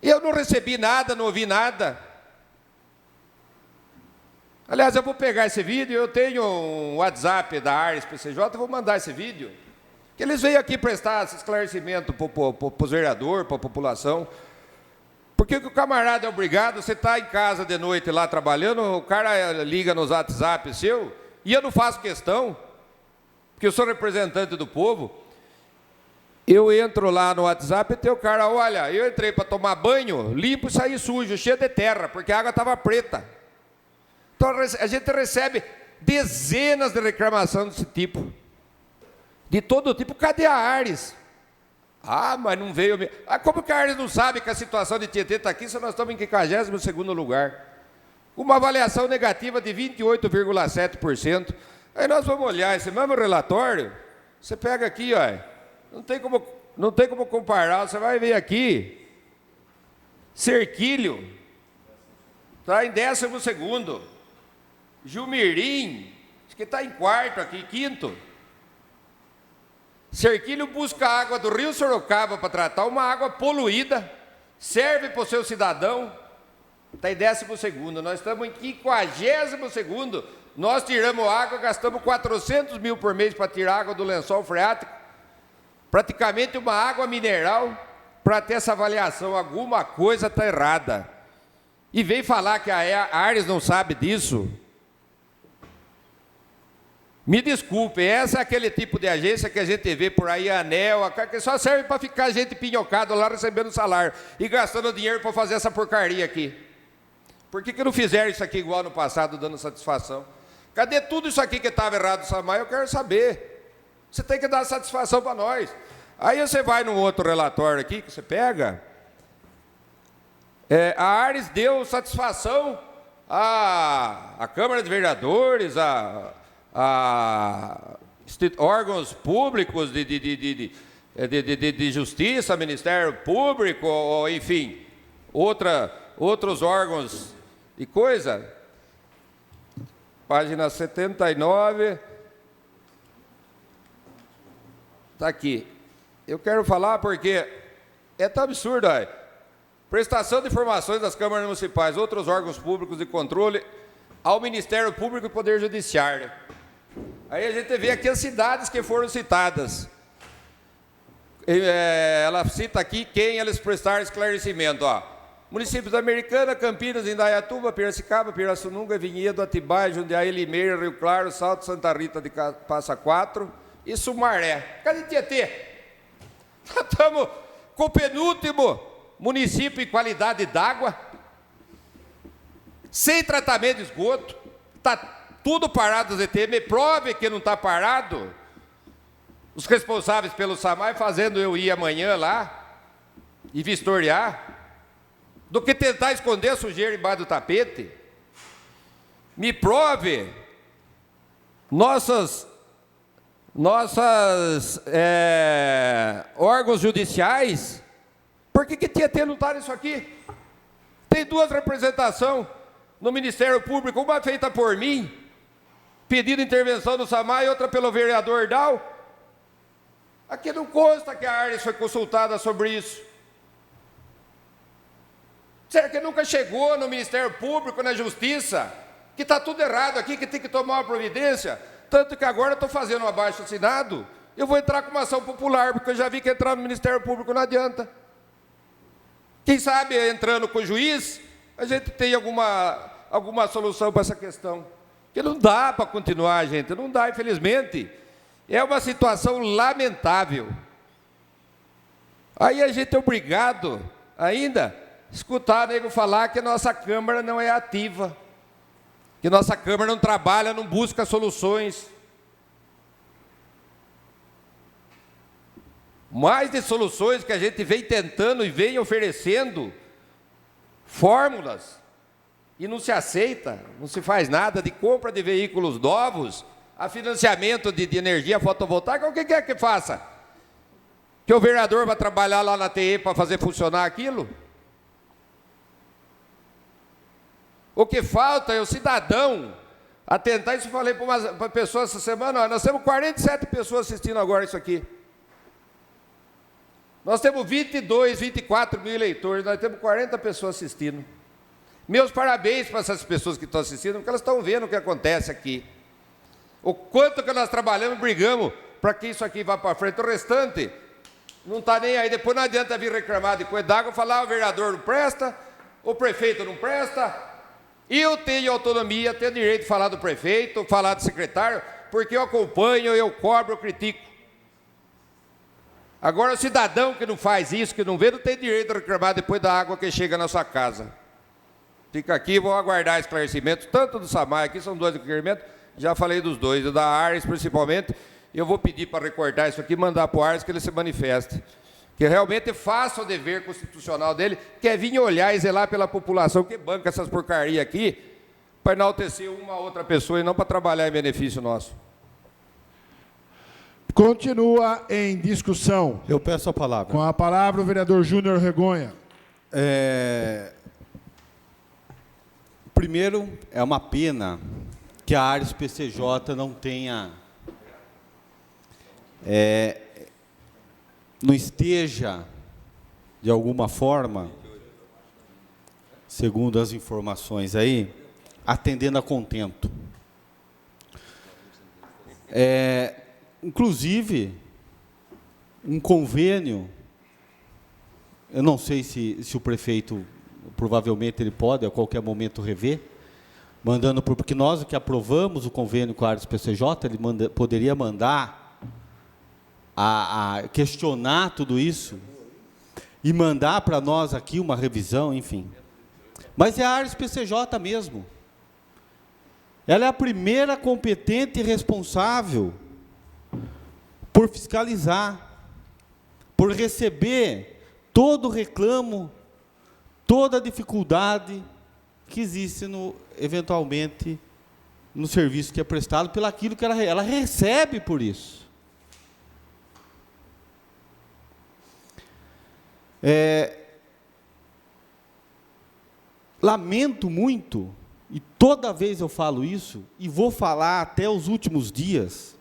Eu não recebi nada, não ouvi nada. Aliás, eu vou pegar esse vídeo, eu tenho um WhatsApp da Ares PCJ, eu vou mandar esse vídeo. Que eles veio aqui prestar esse esclarecimento para os vereadores, para a população. Porque o camarada é obrigado, você está em casa de noite lá trabalhando, o cara liga nos WhatsApp seu, e eu não faço questão, porque eu sou representante do povo. Eu entro lá no WhatsApp e tem o cara, olha, eu entrei para tomar banho, limpo e saí sujo, cheio de terra, porque a água estava preta. Então a gente recebe dezenas de reclamações desse tipo. De todo tipo, cadê a Ares? Ah, mas não veio. Ah, como que a Ares não sabe que a situação de Tietê está aqui se nós estamos em 52º lugar? Com uma avaliação negativa de 28,7%. Aí nós vamos olhar esse mesmo relatório, você pega aqui, ó, não tem como comparar, você vai ver aqui, Cerquilho, está em 12º, Jumirim, acho que está em 4º aqui, 5º. Cerquilho busca água do Rio Sorocaba para tratar uma água poluída, serve para o seu cidadão, está em 12º, nós estamos em 52º, nós tiramos água, gastamos 400 mil por mês para tirar água do lençol freático, praticamente uma água mineral, para ter essa avaliação, alguma coisa está errada. E vem falar que a Ares não sabe disso. Me desculpe, essa é aquele tipo de agência que a gente vê por aí, a ANEL, que só serve para ficar gente pinhocada lá recebendo salário e gastando dinheiro para fazer essa porcaria aqui. Por que não fizeram isso aqui igual no passado, dando satisfação? Cadê tudo isso aqui que estava errado no SAMAI? Eu quero saber. Você tem que dar satisfação para nós. Aí você vai num outro relatório aqui, que você pega, a Ares deu satisfação à Câmara de Vereadores, órgãos públicos de justiça, Ministério Público, ou, enfim, outros órgãos e coisa. Página 79. Está aqui. Eu quero falar porque é tão absurdo, aí. Prestação de informações das câmaras municipais, outros órgãos públicos de controle ao Ministério Público e Poder Judiciário. Aí a gente vê aqui as cidades que foram citadas. Ela cita aqui quem eles prestaram esclarecimento. Ó. Municípios da Americana, Campinas, Indaiatuba, Piracicaba, Pirassununga, Vinhedo, Atibaia, Jundiaí, Limeira, Rio Claro, Salto, Santa Rita de Passa Quatro e Sumaré. Cadê Tietê? Nós estamos com o penúltimo município em qualidade d'água, sem tratamento de esgoto, está tudo parado, ZT, me prove que não está parado. Os responsáveis pelo SAMAI fazendo eu ir amanhã lá e vistoriar, do que tentar esconder a sujeira embaixo do tapete. Me prove nossos órgãos judiciais. Por que Tietê não está nisso aqui? Tem duas representações no Ministério Público, uma feita por mim, pedindo intervenção do SAMAI, e outra pelo vereador Dal. Aqui não consta que a Ares foi consultada sobre isso. Será que nunca chegou no Ministério Público, na Justiça, que está tudo errado aqui, que tem que tomar uma providência? Tanto que agora eu estou fazendo um abaixo-assinado, eu vou entrar com uma ação popular, porque eu já vi que entrar no Ministério Público não adianta. Quem sabe, entrando com o juiz, a gente tem alguma solução para essa questão. Porque não dá para continuar, gente, não dá, infelizmente. É uma situação lamentável. Aí a gente é obrigado ainda a escutar nego falar que a nossa Câmara não é ativa, que nossa Câmara não trabalha, não busca soluções. Mais de soluções que a gente vem tentando e vem oferecendo, fórmulas, e não se aceita, não se faz nada de compra de veículos novos, a financiamento de energia fotovoltaica. O que quer que faça? Que o vereador vai trabalhar lá na TE para fazer funcionar aquilo? O que falta é o cidadão atentar. Isso eu falei para uma pessoa essa semana. Nós temos 47 pessoas assistindo agora isso aqui. Nós temos 22, 24 mil eleitores, nós temos 40 pessoas assistindo. Meus parabéns para essas pessoas que estão assistindo, porque elas estão vendo o que acontece aqui. O quanto que nós trabalhamos e brigamos para que isso aqui vá para frente. O restante não está nem aí. Depois não adianta vir reclamar de coisa d'água, falar o vereador não presta, o prefeito não presta. E eu tenho autonomia, tenho direito de falar do prefeito, falar do secretário, porque eu acompanho, eu cobro, eu critico. Agora, o cidadão que não faz isso, que não vê, não tem direito de reclamar depois da água que chega na sua casa. Fica aqui, vou aguardar esclarecimentos, tanto do SAMAI, aqui são 2 requerimentos, já falei dos 2, o da Ares principalmente. Eu vou pedir para recordar isso aqui e mandar para o Ares que ele se manifeste. Que realmente faça o dever constitucional dele, que é vir olhar e zelar pela população que banca essas porcarias aqui, para enaltecer uma outra pessoa e não para trabalhar em benefício nosso. Continua em discussão. Eu peço a palavra. Com a palavra o vereador Júnior Regonha. Primeiro, é uma pena que a Ares PCJ não tenha, não esteja, de alguma forma, segundo as informações aí, atendendo a contento. Inclusive, um convênio, eu não sei se o prefeito, provavelmente ele pode a qualquer momento rever, mandando, porque nós que aprovamos o convênio com a Ares PCJ, ele poderia mandar a questionar tudo isso e mandar para nós aqui uma revisão, enfim. Mas é a Ares PCJ mesmo. Ela é a primeira competente e responsável por fiscalizar, por receber todo o reclamo, toda a dificuldade que existe, eventualmente, no serviço que é prestado, pelo aquilo que ela recebe por isso. Lamento muito, e toda vez eu falo isso, e vou falar até os últimos dias,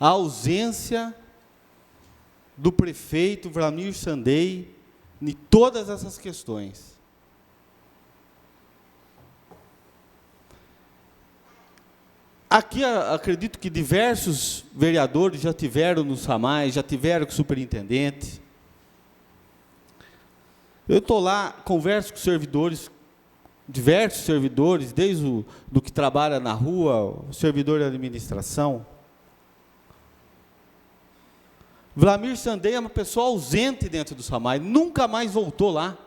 a ausência do prefeito Vlamir Sandei em todas essas questões. Aqui acredito que diversos vereadores já tiveram no SAMAI, já tiveram com o superintendente. Eu estou lá, converso com servidores, diversos servidores, desde do que trabalha na rua, o servidor de administração. Vlamir Sandei é uma pessoa ausente dentro do SAMAI, nunca mais voltou lá.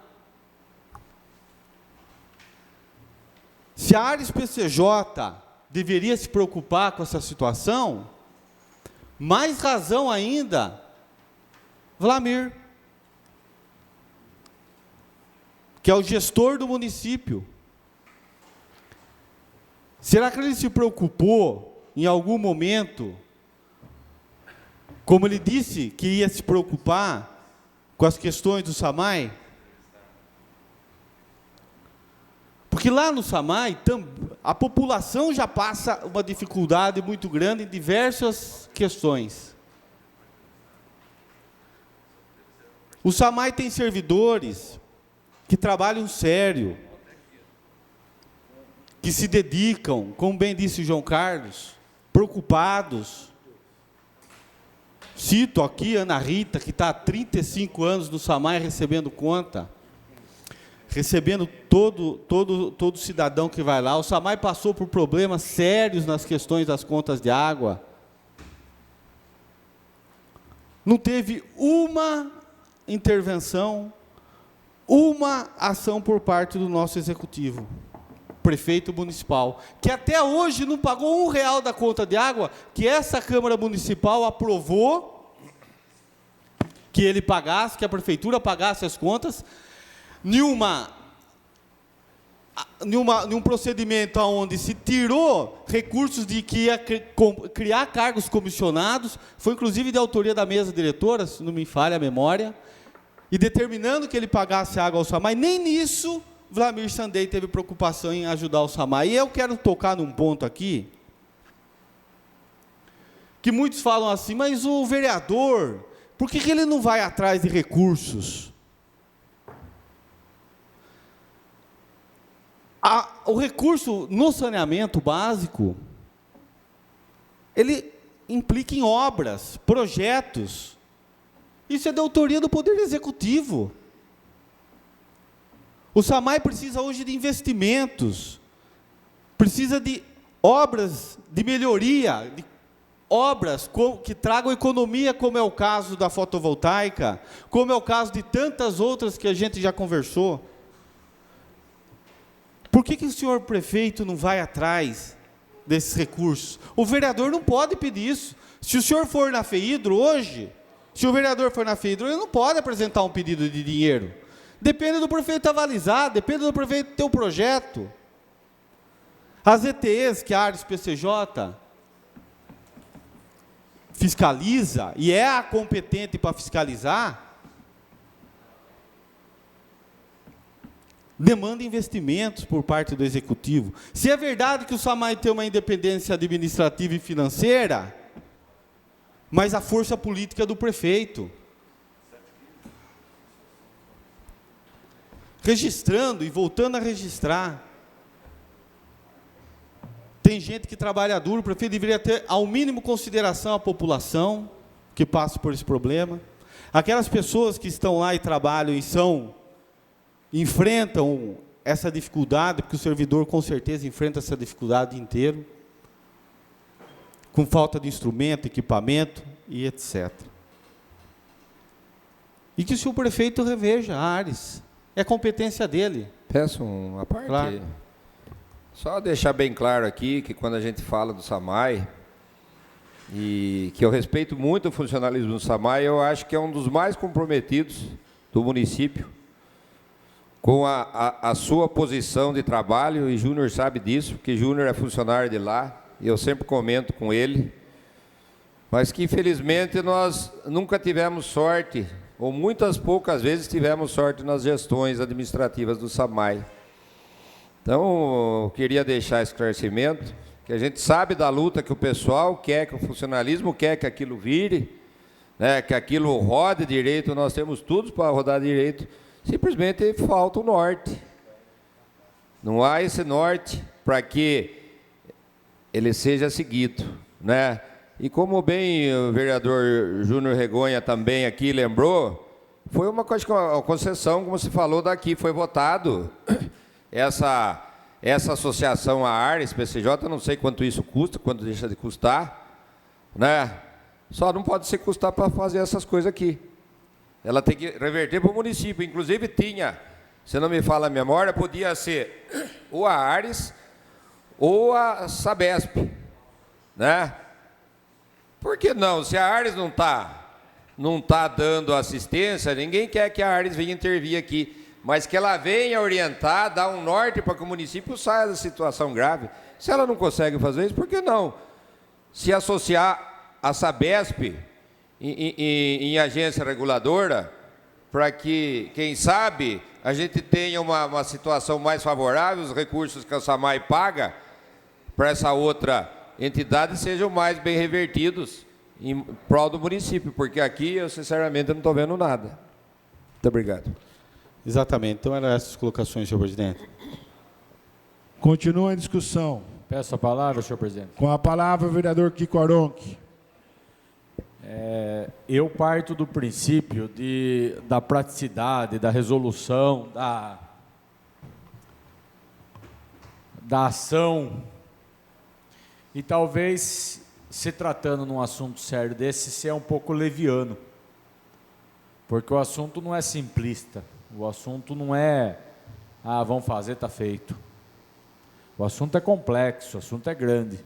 Se a Ares PCJ deveria se preocupar com essa situação, mais razão ainda, Vlamir, que é o gestor do município. Será que ele se preocupou em algum momento, como ele disse que ia se preocupar com as questões do SAMAI? Porque lá no SAMAI, a população já passa uma dificuldade muito grande em diversas questões. O SAMAI tem servidores que trabalham sério, que se dedicam, como bem disse o João Carlos, preocupados. Cito aqui a Ana Rita, que está há 35 anos no SAMAI recebendo conta, recebendo todo cidadão que vai lá. O SAMAI passou por problemas sérios nas questões das contas de água. Não teve uma intervenção, uma ação por parte do nosso executivo, prefeito municipal, que até hoje não pagou R$1 da conta de água, que essa Câmara Municipal aprovou que ele pagasse, que a Prefeitura pagasse as contas, num procedimento onde se tirou recursos de que ia criar cargos comissionados, foi inclusive de autoria da mesa diretora, se não me falha a memória, e determinando que ele pagasse água ao SAMAI. Nem nisso Vlamir Sandei teve preocupação em ajudar o SAMAI. E eu quero tocar num ponto aqui, que muitos falam assim, mas o vereador, por que ele não vai atrás de recursos? O recurso no saneamento básico, ele implica em obras, projetos. Isso é da autoria do Poder Executivo. O SAMAI precisa hoje de investimentos, precisa de obras de melhoria, de obras que tragam economia, como é o caso da fotovoltaica, como é o caso de tantas outras que a gente já conversou. Por que o senhor prefeito não vai atrás desses recursos? O vereador não pode pedir isso. Se o senhor for na FEIDRO hoje, se o vereador for na FEIDRO, ele não pode apresentar um pedido de dinheiro. Depende do prefeito avalizar, depende do prefeito ter o projeto. As ETEs, que a Ares PCJ fiscaliza, e é a competente para fiscalizar, demanda investimentos por parte do Executivo. Se é verdade que o SAMAI tem uma independência administrativa e financeira, mas a força política é do prefeito. Registrando e voltando a registrar. Tem gente que trabalha duro, o prefeito deveria ter, ao mínimo, consideração à população que passa por esse problema. Aquelas pessoas que estão lá e trabalham e enfrentam essa dificuldade, porque o servidor, com certeza, enfrenta essa dificuldade inteiro, com falta de instrumento, equipamento e etc. E que o senhor prefeito reveja a Ares. É competência dele. Peço uma parte. Claro. Só deixar bem claro aqui que quando a gente fala do SAMAI, e que eu respeito muito o funcionalismo do SAMAI, eu acho que é um dos mais comprometidos do município com a sua posição de trabalho, e Júnior sabe disso, porque Júnior é funcionário de lá, e eu sempre comento com ele, mas que infelizmente nós nunca tivemos sorte, ou muitas poucas vezes tivemos sorte nas gestões administrativas do SAMAI. Então, eu queria deixar esclarecimento, que a gente sabe da luta que o pessoal quer, que o funcionalismo quer que aquilo vire, né, que aquilo rode direito, nós temos tudo para rodar direito, simplesmente falta o norte. Não há esse norte para que ele seja seguido, né? E como bem o vereador Júnior Regonha também aqui lembrou, foi uma concessão, como se falou daqui, foi votado essa associação a Ares, PCJ, não sei quanto isso custa, quanto deixa de custar, né? Só não pode ser custar para fazer essas coisas aqui. Ela tem que reverter para o município. Inclusive tinha, se não me falha a memória, podia ser ou a Ares ou a Sabesp, né? Por que não? Se a Ares não tá dando assistência, ninguém quer que a Ares venha intervir aqui, mas que ela venha orientar, dar um norte para que o município saia da situação grave. Se ela não consegue fazer isso, por que não se associar a Sabesp em agência reguladora, para que, quem sabe, a gente tenha uma situação mais favorável, os recursos que a SAMAI paga para essa outra entidade sejam mais bem revertidos em prol do município, porque aqui eu sinceramente não estou vendo nada. Muito obrigado. Exatamente. Então eram essas colocações, senhor presidente. Continua a discussão. Peço a palavra, senhor presidente. Com a palavra, o vereador Kiko Aronchi. Eu parto do princípio da praticidade, da resolução, da ação, e talvez, se tratando num assunto sério desse, ser um pouco leviano, porque o assunto não é simplista, o assunto não é, vamos fazer, está feito. O assunto é complexo, o assunto é grande.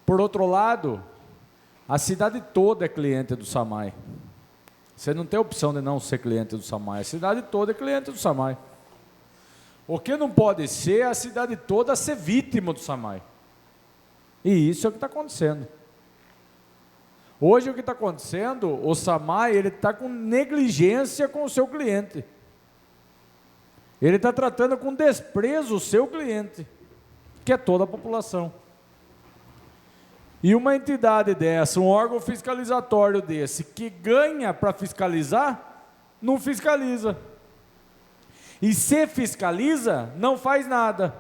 Por outro lado, a cidade toda é cliente do SAMAI. Você não tem opção de não ser cliente do SAMAI. A cidade toda é cliente do SAMAI. O que não pode ser é a cidade toda ser vítima do SAMAI. E isso é o que está acontecendo. Hoje o que está acontecendo, o SAMAI está com negligência com o seu cliente. Ele está tratando com desprezo o seu cliente, que é toda a população. E uma entidade dessa, um órgão fiscalizatório desse, que ganha para fiscalizar, não fiscaliza. E se fiscaliza, não faz nada.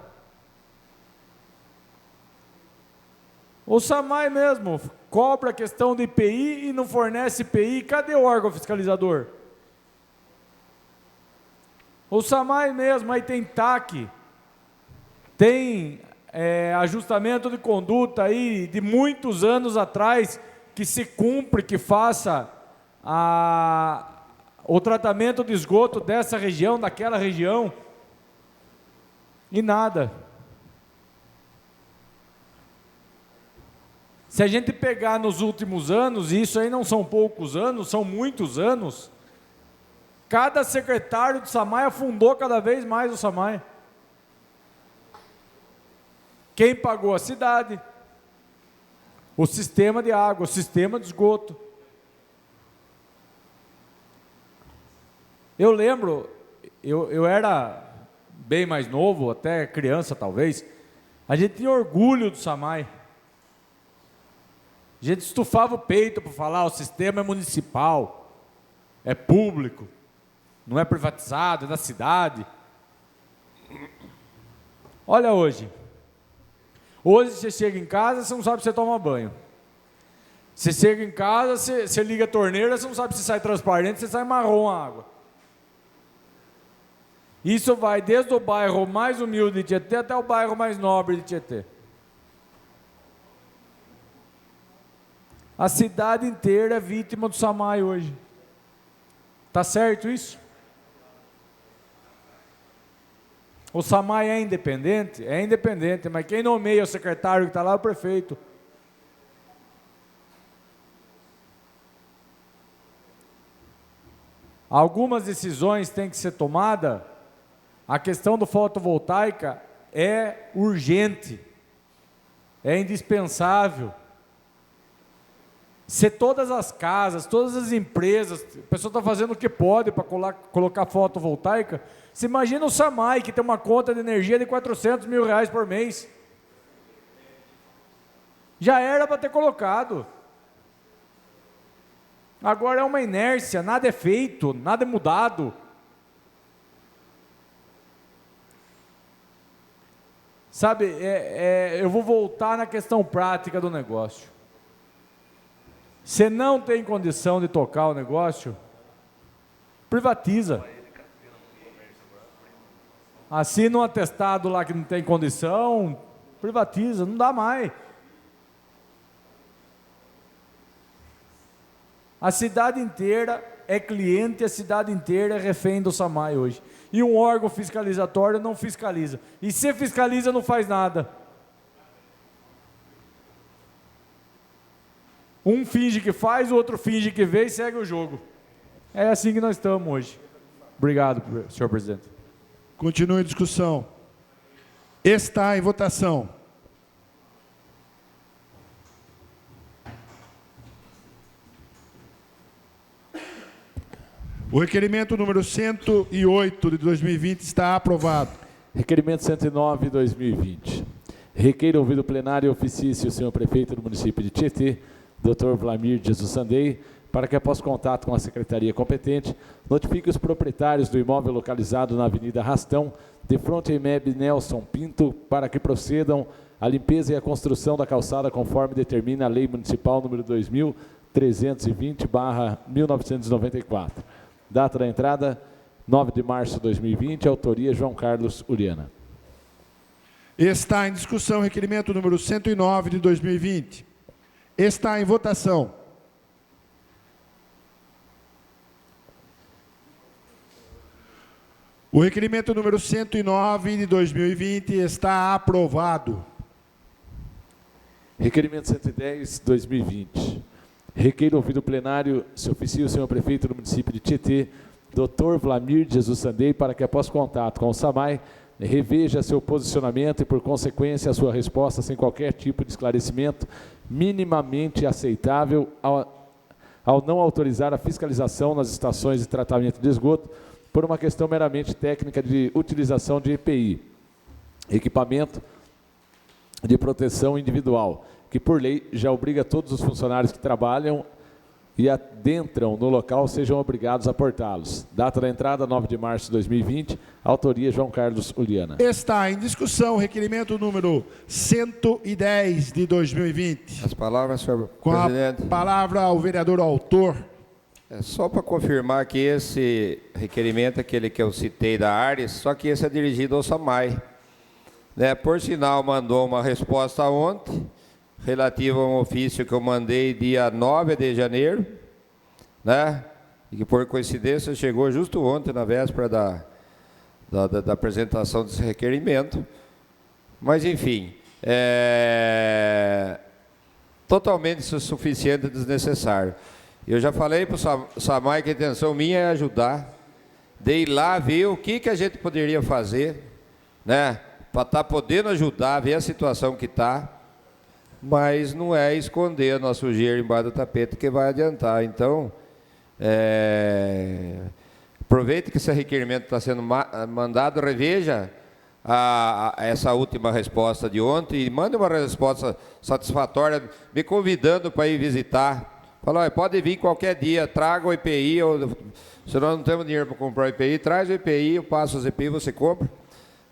O SAMAI mesmo cobra a questão de IPI e não fornece IPI. Cadê o órgão fiscalizador? O SAMAI mesmo, aí tem TAC, tem ajustamento de conduta aí de muitos anos atrás, que se cumpre, que faça o tratamento de esgoto dessa região, daquela região, e nada. Se a gente pegar nos últimos anos, e isso aí não são poucos anos, são muitos anos, cada secretário do SAMAI afundou cada vez mais o SAMAI. Quem pagou a cidade? O sistema de água, o sistema de esgoto. Eu lembro, eu era bem mais novo, até criança talvez, a gente tinha orgulho do SAMAI. A gente estufava o peito para falar, o sistema é municipal, é público, não é privatizado, é da cidade. Olha hoje. Hoje você chega em casa, você não sabe se você toma banho. Você chega em casa, você liga a torneira, você não sabe se sai transparente, se sai marrom a água. Isso vai desde o bairro mais humilde de Tietê até o bairro mais nobre de Tietê. A cidade inteira é vítima do SAMAI hoje. Tá certo isso? O SAMAI é independente? É independente, mas quem nomeia o secretário que está lá é o prefeito. Algumas decisões têm que ser tomadas. A questão do fotovoltaica é urgente, é indispensável. Se todas as casas, todas as empresas, a pessoa está fazendo o que pode para colocar fotovoltaica, você imagina o SAMAI, que tem uma conta de energia de R$400 mil por mês. Já era para ter colocado. Agora é uma inércia, nada é feito, nada é mudado. Sabe, eu vou voltar na questão prática do negócio. Você não tem condição de tocar o negócio, privatiza. Assina um atestado lá que não tem condição, privatiza, não dá mais. A cidade inteira é cliente, a cidade inteira é refém do SAMAI hoje. E um órgão fiscalizatório não fiscaliza. E se fiscaliza, não faz nada. Um finge que faz, o outro finge que vê e segue o jogo. É assim que nós estamos hoje. Obrigado, senhor presidente. Continue a discussão. Está em votação. O requerimento número 108 de 2020 está aprovado. Requerimento 109 de 2020. Requeira ouvido plenário e oficie-se o senhor prefeito do município de Tietê, Dr. Vlamir Jesus Sandei, para que após contato com a secretaria competente, notifique os proprietários do imóvel localizado na Avenida Rastão, de frente ao IMEB Nelson Pinto, para que procedam à limpeza e à construção da calçada conforme determina a Lei Municipal número 2320/1994. Data da entrada, 9 de março de 2020, autoria João Carlos Uliana. Está em discussão o requerimento número 109 de 2020. Está em votação. O requerimento número 109 de 2020 está aprovado. Requerimento 110 de 2020. Requeira ouvido plenário, se oficie o senhor prefeito do município de Tietê, Dr. Vlamir Jesus Sandei, para que após contato com o SAMAI, reveja seu posicionamento e, por consequência, a sua resposta sem qualquer tipo de esclarecimento minimamente aceitável ao não autorizar a fiscalização nas estações de tratamento de esgoto, por uma questão meramente técnica de utilização de EPI, equipamento de proteção individual, que por lei já obriga todos os funcionários que trabalham e adentram no local sejam obrigados a portá-los. Data da entrada, 9 de março de 2020, autoria João Carlos Uliana. Está em discussão o requerimento número 110 de 2020. As palavras, senhor Com presidente. a palavra ao vereador autor. É só para confirmar que esse requerimento, aquele que eu citei da Ares, só que esse é dirigido ao SAMAI. Né? Por sinal, mandou uma resposta ontem, relativa a um ofício que eu mandei dia 9 de janeiro, né? E que por coincidência chegou justo ontem, na véspera da apresentação desse requerimento. Mas, enfim, totalmente insuficiente e desnecessário. Eu já falei para o SAMAI que a intenção minha é ajudar, de ir lá ver o que a gente poderia fazer, né? Para estar podendo ajudar, ver a situação que está. Mas não é esconder a nossa sujeira embaixo do tapete que vai adiantar. Então, aproveite que esse requerimento está sendo mandado, reveja essa última resposta de ontem e mande uma resposta satisfatória, me convidando para ir visitar. Fala, pode vir qualquer dia, traga o EPI, se nós não temos dinheiro para comprar o EPI, traz o EPI, eu passo os EPI, você compra.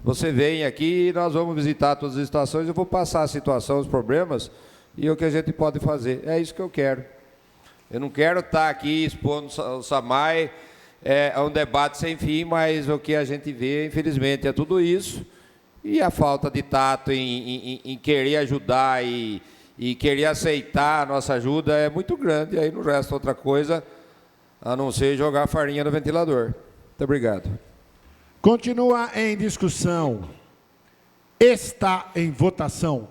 Você vem aqui e nós vamos visitar todas as estações, eu vou passar a situação, os problemas e o que a gente pode fazer. É isso que eu quero. Eu não quero estar aqui expondo o SAMAI, é um debate sem fim, mas o que a gente vê, infelizmente, é tudo isso. E a falta de tato em querer ajudar e querer aceitar a nossa ajuda é muito grande. Aí não resta outra coisa a não ser jogar farinha no ventilador. Muito obrigado. Continua em discussão. Está em votação.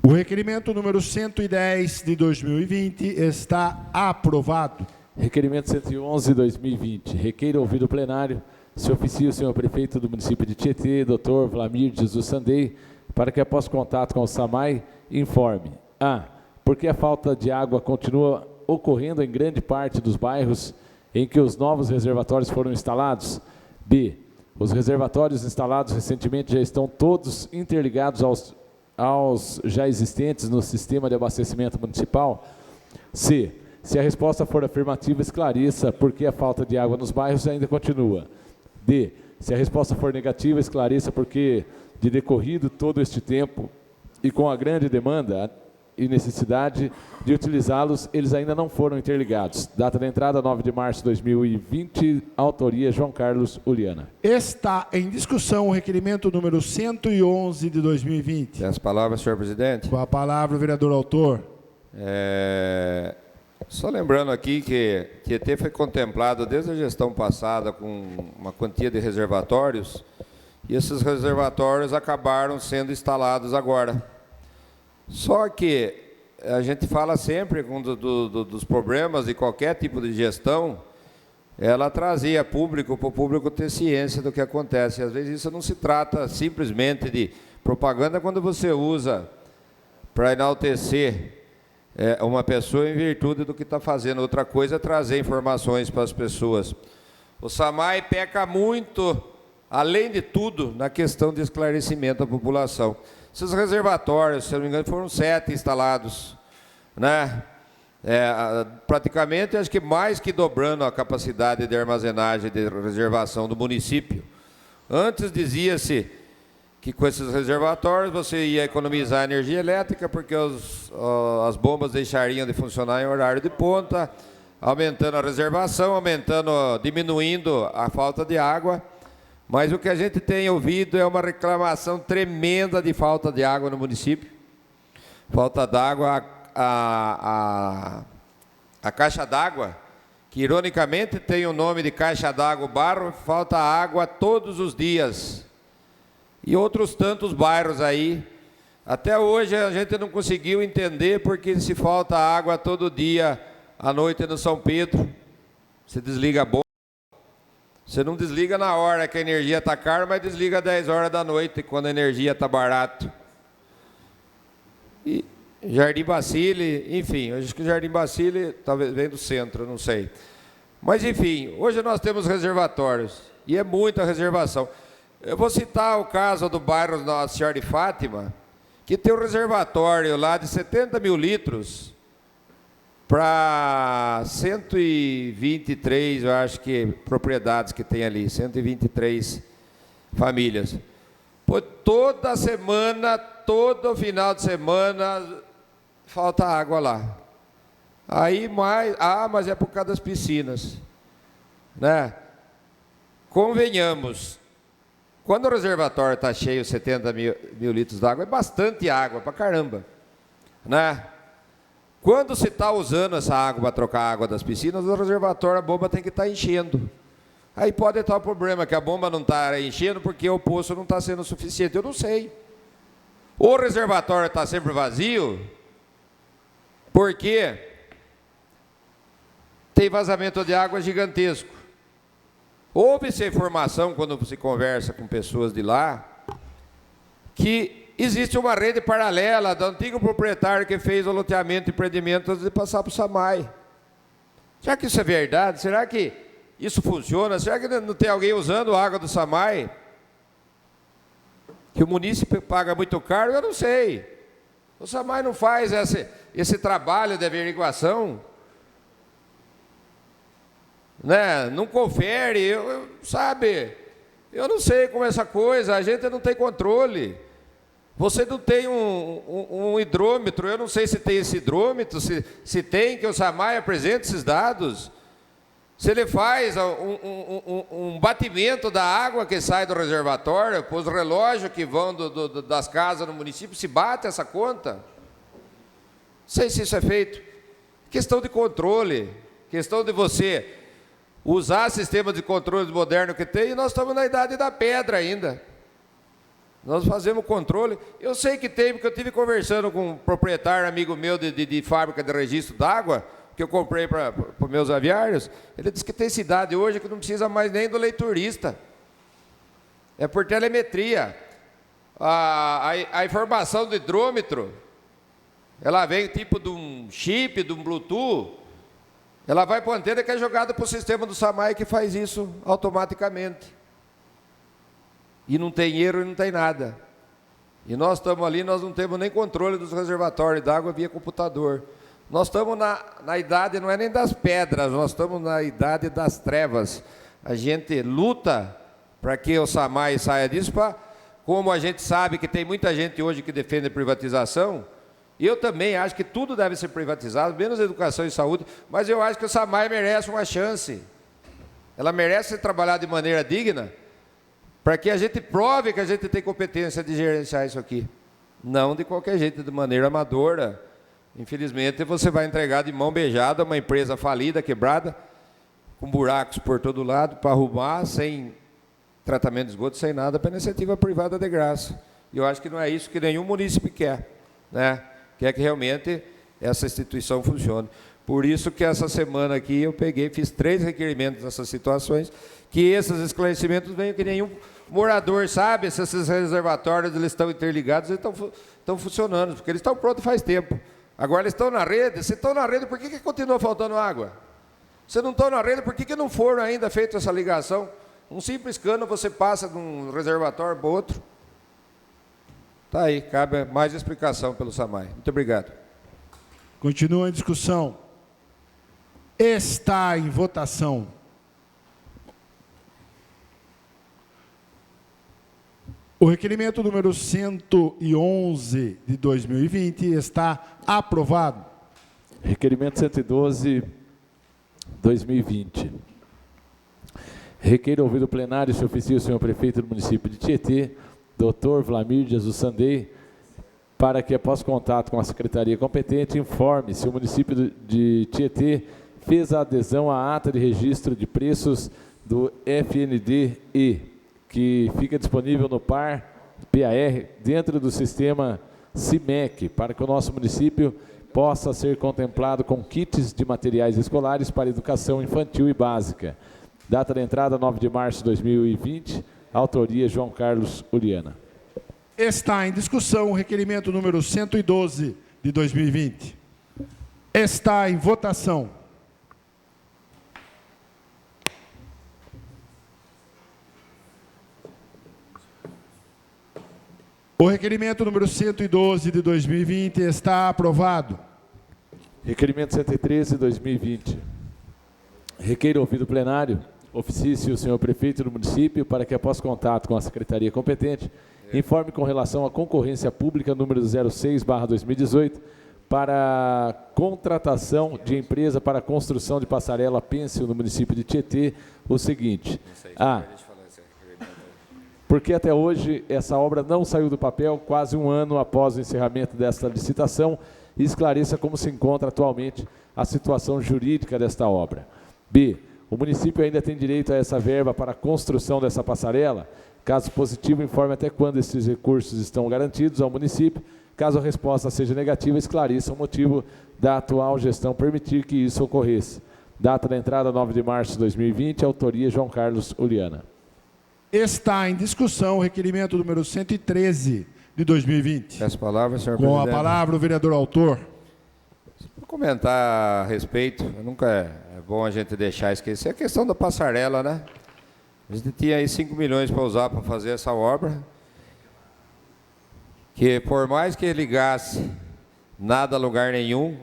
O requerimento número 110 de 2020 está aprovado. Requerimento 111 de 2020. Requeira ouvir o plenário. Se oficia o senhor prefeito do município de Tietê, Dr. Vlamir Jesus Sandei, para que após contato com o SAMAI, informe. A. Porque a falta de água continua ocorrendo em grande parte dos bairros em que os novos reservatórios foram instalados. B. Os reservatórios instalados recentemente já estão todos interligados aos já existentes no sistema de abastecimento municipal. C. Se a resposta for afirmativa, esclareça por que a falta de água nos bairros ainda continua. D. Se a resposta for negativa, esclareça por que, de decorrido todo este tempo e com a grande demanda e necessidade de utilizá-los, eles ainda não foram interligados. Data da entrada, 9 de março de 2020, autoria João Carlos Uliana. Está em discussão o requerimento número 111 de 2020. Tem as palavras, senhor presidente. Com a palavra o vereador autor. Só lembrando aqui que Tietê foi contemplado desde a gestão passada com uma quantia de reservatórios e esses reservatórios acabaram sendo instalados agora. Só que a gente fala sempre dos problemas de qualquer tipo de gestão, ela trazia público para o público ter ciência do que acontece. Às vezes isso não se trata simplesmente de propaganda quando você usa para enaltecer uma pessoa em virtude do que está fazendo. Outra coisa é trazer informações para as pessoas. O SAMAI peca muito, além de tudo, na questão de esclarecimento da população. Esses reservatórios, se eu não me engano, foram 7 instalados, né? Praticamente, acho que mais que dobrando a capacidade de armazenagem de reservação do município. Antes dizia-se que com esses reservatórios você ia economizar energia elétrica, porque as bombas deixariam de funcionar em horário de ponta, aumentando a reservação, diminuindo a falta de água. Mas o que a gente tem ouvido é uma reclamação tremenda de falta de água no município. Falta d'água, a caixa d'água, que ironicamente tem o nome de caixa d'água Barro, falta água todos os dias. E outros tantos bairros aí. Até hoje a gente não conseguiu entender porque se falta água todo dia à noite no São Pedro. Você desliga a bomba. Você não desliga na hora que a energia está cara, mas desliga às 10 horas da noite, quando a energia está barata. E Jardim Bacile, enfim, acho que o Jardim Bacile talvez vem do centro, não sei. Mas enfim, hoje nós temos reservatórios e é muita reservação. Eu vou citar o caso do bairro Nossa Senhora de Fátima, que tem um reservatório lá de 70 mil litros para 123, eu acho que, propriedades que tem ali, 123 famílias. Pô, toda semana, todo final de semana, falta água lá. Aí mas é por causa das piscinas, né? Convenhamos, quando o reservatório está cheio, 70 mil litros d'água, é bastante água, pra caramba, né? Quando se está usando essa água para trocar a água das piscinas, o reservatório, a bomba tem que estar enchendo. Aí pode estar o problema, que a bomba não está enchendo porque o poço não está sendo suficiente, eu não sei. O reservatório está sempre vazio, porque tem vazamento de água gigantesco. Houve-se a informação, quando se conversa com pessoas de lá, que existe uma rede paralela do antigo proprietário que fez o loteamento de empreendimentos antes de passar para o SAMAI. Será que isso é verdade? Será que isso funciona? Será que não tem alguém usando a água do SAMAI? Que o munícipe paga muito caro? Eu não sei. O SAMAI não faz esse trabalho de averiguação, né? Não confere, sabe? Eu não sei como é essa coisa, a gente não tem controle. Você não tem um hidrômetro, eu não sei se tem esse hidrômetro, se tem, que o SAMAI apresenta esses dados. Se ele faz um batimento da água que sai do reservatório, para os relógios que vão das casas no município, se bate essa conta. Não sei se isso é feito. Questão de controle, questão de você usar sistema de controle moderno que tem, e nós estamos na idade da pedra ainda. Nós fazemos controle. Eu sei que tem, porque eu estive conversando com um proprietário, amigo meu de fábrica de registro d'água, que eu comprei para os meus aviários. Ele disse que tem cidade hoje que não precisa mais nem do leiturista. É por telemetria. A informação do hidrômetro, ela vem tipo de um chip, de um Bluetooth, ela vai para a antena que é jogada para o sistema do SAMAI, que faz isso automaticamente. E não tem erro e não tem nada. E nós estamos ali, nós não temos nem controle dos reservatórios d'água via computador. Nós estamos na idade, não é nem das pedras, nós estamos na idade das trevas. A gente luta para que o SAMAI saia disso, como a gente sabe que tem muita gente hoje que defende a privatização, e eu também acho que tudo deve ser privatizado, menos educação e saúde, mas eu acho que o SAMAI merece uma chance. Ela merece trabalhar de maneira digna, para que a gente prove que a gente tem competência de gerenciar isso aqui. Não de qualquer jeito, de maneira amadora. Infelizmente, você vai entregar de mão beijada uma empresa falida, quebrada, com buracos por todo lado, para arrumar, sem tratamento de esgoto, sem nada, para iniciativa privada de graça. E eu acho que não é isso que nenhum munícipe quer, né? Quer que realmente essa instituição funcione. Por isso que essa semana aqui eu fiz 3 requerimentos nessas situações, que esses esclarecimentos venham, que nenhum morador sabe se esses reservatórios eles estão interligados, eles estão funcionando, porque eles estão prontos faz tempo. Agora eles estão na rede. Se estão na rede, por que continua faltando água? Se não estão na rede, por que não foram ainda feita essa ligação? Um simples cano você passa de um reservatório para o outro. Está aí, cabe mais explicação pelo SAMAI. Muito obrigado. Continua a discussão. Está em votação. O requerimento número 111 de 2020 está aprovado. Requerimento 112, 2020. Requeiro ouvir o plenário se oficia o senhor prefeito do município de Tietê, Dr. Vlamir Jesus Sandei, para que, após contato com a secretaria competente, informe se o município de Tietê fez a adesão à ata de registro de preços do FNDE, que fica disponível no PAR dentro do sistema CIMEC, para que o nosso município possa ser contemplado com kits de materiais escolares para educação infantil e básica. Data da entrada, 9 de março de 2020, autoria João Carlos Uliana. Está em discussão o requerimento número 112 de de 2020. Está em votação. O requerimento número 112 de 2020 está aprovado. Requerimento 113, 2020. Requeiro ouvido plenário, oficie-se o senhor prefeito do município para que, após contato com a secretaria competente, informe com relação à concorrência pública número 06/2018 para contratação de empresa para construção de passarela pêncil no município de Tietê o seguinte. Porque até hoje essa obra não saiu do papel quase um ano após o encerramento desta licitação e esclareça como se encontra atualmente a situação jurídica desta obra. B. O município ainda tem direito a essa verba para a construção dessa passarela? Caso positivo, informe até quando esses recursos estão garantidos ao município. Caso a resposta seja negativa, esclareça o motivo da atual gestão permitir que isso ocorresse. Data da entrada, 9 de março de 2020, autoria João Carlos Uliana. Está em discussão o requerimento número 113 de 2020. Peço a palavra, senhor Com presidente. a palavra o vereador autor. Vou comentar a respeito, nunca é bom a gente deixar esquecer a questão da passarela, né? A gente tinha aí 5 milhões para usar para fazer essa obra, que por mais que ligasse nada a lugar nenhum,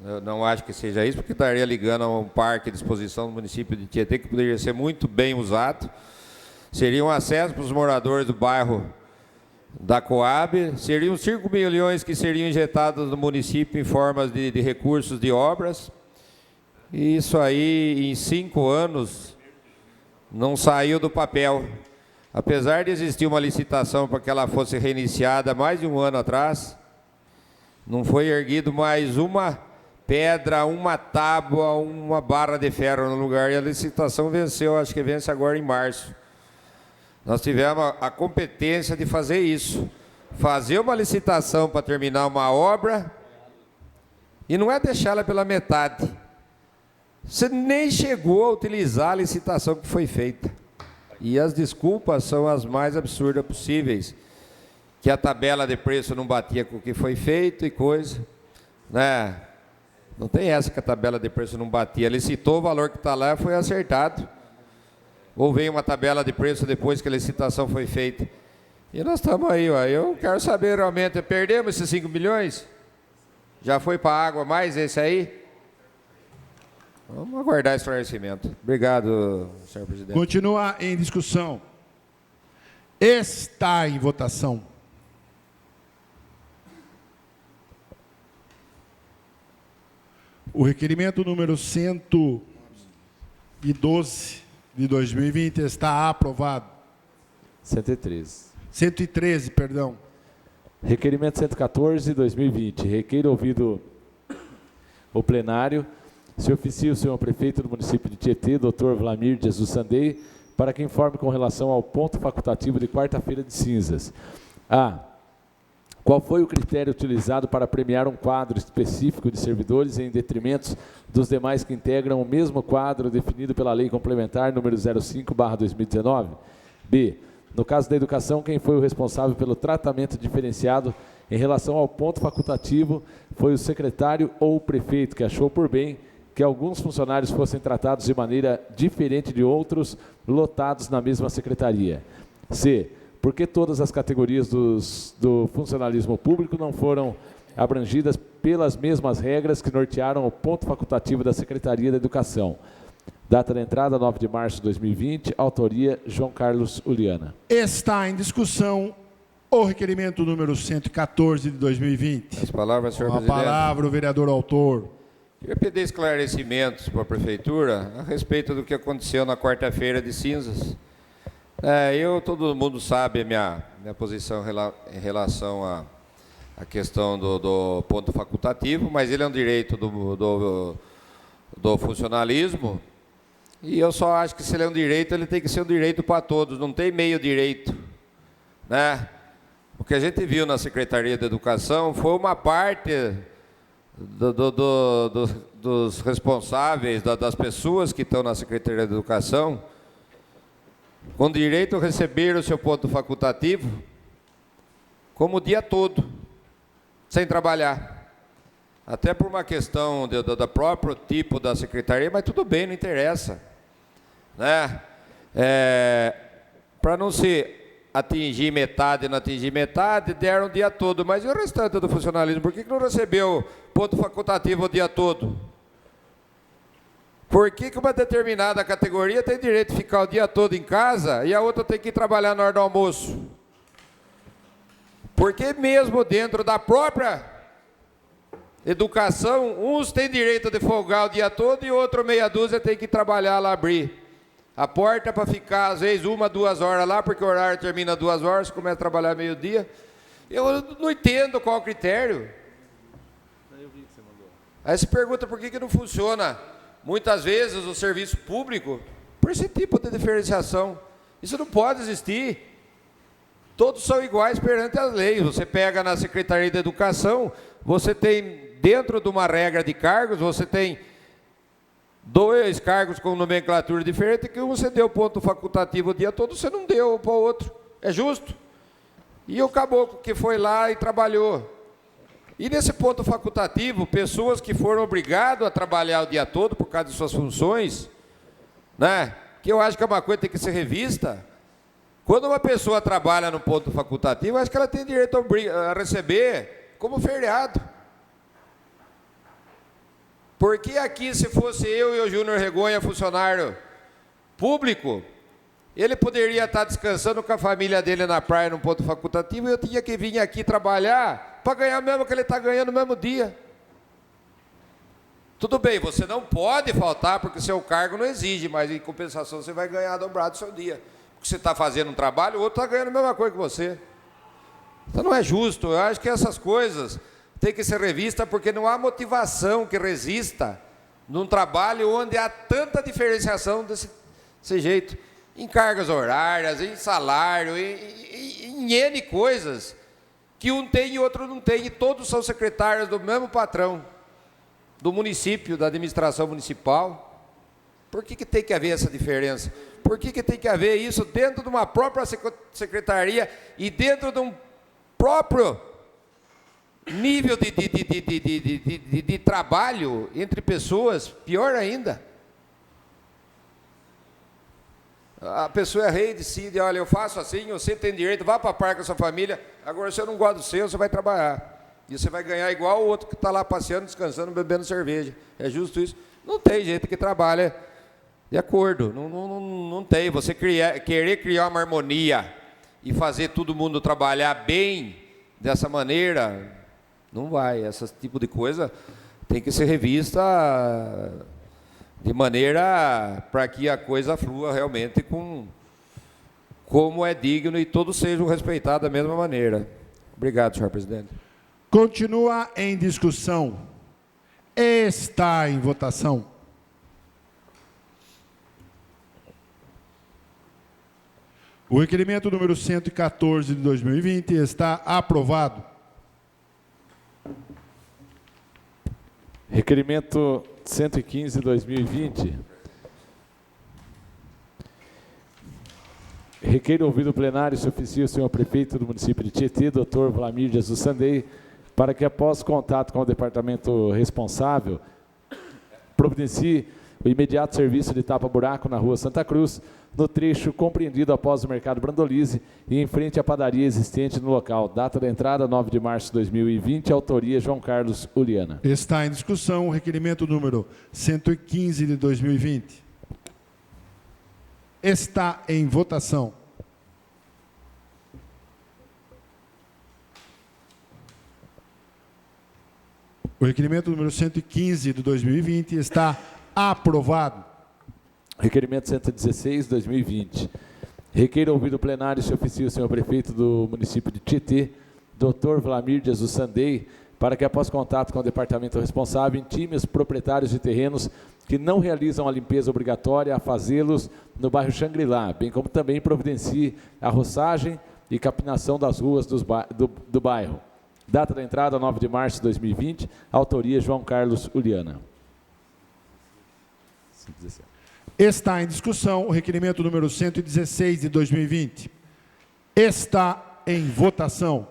eu não acho que seja isso, porque estaria ligando a um parque à disposição do município de Tietê, que poderia ser muito bem usado. Seria um acesso para os moradores do bairro da Coab, seriam 5 milhões que seriam injetados no município em formas de recursos de obras. E isso aí, em 5 anos, não saiu do papel. Apesar de existir uma licitação para que ela fosse reiniciada mais de um ano atrás, não foi erguido mais uma pedra, uma tábua, uma barra de ferro no lugar. E a licitação venceu, acho que vence agora em março. Nós tivemos a competência de fazer isso. Fazer uma licitação para terminar uma obra e não é deixá-la pela metade. Você nem chegou a utilizar a licitação que foi feita. E as desculpas são as mais absurdas possíveis. Que a tabela de preço não batia com o que foi feito e coisa. Né? Não tem essa que a tabela de preço não batia. Licitou o valor que está lá e foi acertado. Ou veio uma tabela de preço depois que a licitação foi feita. E nós estamos aí, ó. Eu quero saber realmente, perdemos esses 5 milhões? Já foi para a água mais esse aí? Vamos aguardar esclarecimento. Obrigado, senhor presidente. Continua em discussão. Está em votação. O requerimento número 112 de 2020 está aprovado. 113, perdão. Requerimento 114, 2020. Requeiro ouvido o plenário. Se oficia o senhor prefeito do município de Tietê, Dr. Vlamir Jesus Sandei, para que informe com relação ao ponto facultativo de quarta-feira de cinzas. A. Qual foi o critério utilizado para premiar um quadro específico de servidores em detrimento dos demais que integram o mesmo quadro definido pela Lei Complementar número 05/2019? B. No caso da educação, quem foi o responsável pelo tratamento diferenciado em relação ao ponto facultativo foi o secretário ou o prefeito, que achou por bem que alguns funcionários fossem tratados de maneira diferente de outros lotados na mesma secretaria. C. Por que todas as categorias do funcionalismo público não foram abrangidas pelas mesmas regras que nortearam o ponto facultativo da Secretaria da Educação? Data da entrada, 9 de março de 2020, autoria João Carlos Uliana. Está em discussão o requerimento número 114 de 2020. As palavras, senhor Com a presidente. palavra o vereador autor. Eu pedir esclarecimentos para a prefeitura a respeito do que aconteceu na quarta-feira de cinzas. Todo mundo sabe a minha posição em relação à questão do ponto facultativo, mas ele é um direito do funcionalismo, e eu só acho que se ele é um direito, ele tem que ser um direito para todos, não tem meio direito, né? O que a gente viu na Secretaria de Educação foi uma parte dos responsáveis, das pessoas que estão na Secretaria de Educação, com direito a receber o seu ponto facultativo, como o dia todo, sem trabalhar. até por uma questão do próprio tipo da secretaria, mas tudo bem, não interessa. Né? Para não se atingir metade, não atingir metade, deram o dia todo. Mas e o restante do funcionalismo? Por que não recebeu ponto facultativo o dia todo? Por que uma determinada categoria tem direito de ficar o dia todo em casa e a outra tem que ir trabalhar na hora do almoço? Porque mesmo dentro da própria educação, uns têm direito de folgar o dia todo e outro meia dúzia tem que trabalhar lá, abrir a porta para ficar, às vezes, 1, 2 horas lá, porque o horário termina 2 horas, você começa a trabalhar meio-dia. Eu não entendo qual o critério. Aí se pergunta por que não funciona, muitas vezes, o serviço público, por esse tipo de diferenciação. Isso não pode existir. Todos são iguais perante as leis. Você pega na Secretaria de Educação, você tem, dentro de uma regra de cargos, você tem 2 cargos com nomenclatura diferente, que você deu ponto facultativo o dia todo, você não deu para o outro. É justo? E o caboclo que foi lá e trabalhou. E nesse ponto facultativo, pessoas que foram obrigadas a trabalhar o dia todo por causa de suas funções, né? Que eu acho que é uma coisa que tem que ser revista. Quando uma pessoa trabalha no ponto facultativo, eu acho que ela tem direito a receber como feriado. Porque aqui, se fosse eu e o Júnior Regonha, funcionário público, ele poderia estar descansando com a família dele na praia num ponto facultativo e eu tinha que vir aqui trabalhar para ganhar o mesmo que ele está ganhando no mesmo dia. Tudo bem, você não pode faltar porque seu cargo não exige, mas em compensação você vai ganhar dobrado o seu dia. Porque você está fazendo um trabalho, o outro está ganhando a mesma coisa que você. Então não é justo. Eu acho que essas coisas tem que ser revista, porque não há motivação que resista num trabalho onde há tanta diferenciação desse jeito, em cargas horárias, em salário, em N coisas, que um tem e outro não tem, e todos são secretários do mesmo patrão, do município, da administração municipal. Por que tem que haver essa diferença? Por que tem que haver isso dentro de uma própria secretaria e dentro de um próprio nível de trabalho entre pessoas, pior ainda? A pessoa é rei, decide, olha, eu faço assim, você tem direito, vá para a praia com a sua família, agora se eu não gosto do seu, você vai trabalhar. E você vai ganhar igual o outro que está lá passeando, descansando, bebendo cerveja. É justo isso? Não tem gente que trabalha de acordo, não tem. Você querer criar uma harmonia e fazer todo mundo trabalhar bem dessa maneira, não vai. Esse tipo de coisa tem que ser revista de maneira para que a coisa flua realmente como é digno e todos sejam respeitados da mesma maneira. Obrigado, senhor presidente. Continua em discussão. Está em votação. O requerimento número 114 de 2020 está aprovado. Requerimento 115 de 2020. Requeiro ouvido o plenário se oficia o senhor prefeito do município de Tietê, Dr. Vlamir Jesus Sandei, para que após contato com o departamento responsável, providencie o imediato serviço de tapa-buraco na rua Santa Cruz, no trecho compreendido após o mercado Brandolise e em frente à padaria existente no local. Data da entrada, 9 de março de 2020, autoria João Carlos Uliana. Está em discussão o requerimento número 115 de 2020. Está em votação. O requerimento número 115 de 2020 está aprovado. Requerimento 116, 2020. Requeiro ouvido o plenário se oficia o senhor prefeito do município de Tietê, Dr. Vlamir Jesus Sandei, para que após contato com o departamento responsável, intime os proprietários de terrenos que não realizam a limpeza obrigatória a fazê-los no bairro Xangri-Lá, bem como também providencie a roçagem e capinação das ruas do bairro. Data da entrada, 9 de março de 2020, autoria João Carlos Uliana. Está em discussão o requerimento número 116 de 2020. Está em votação.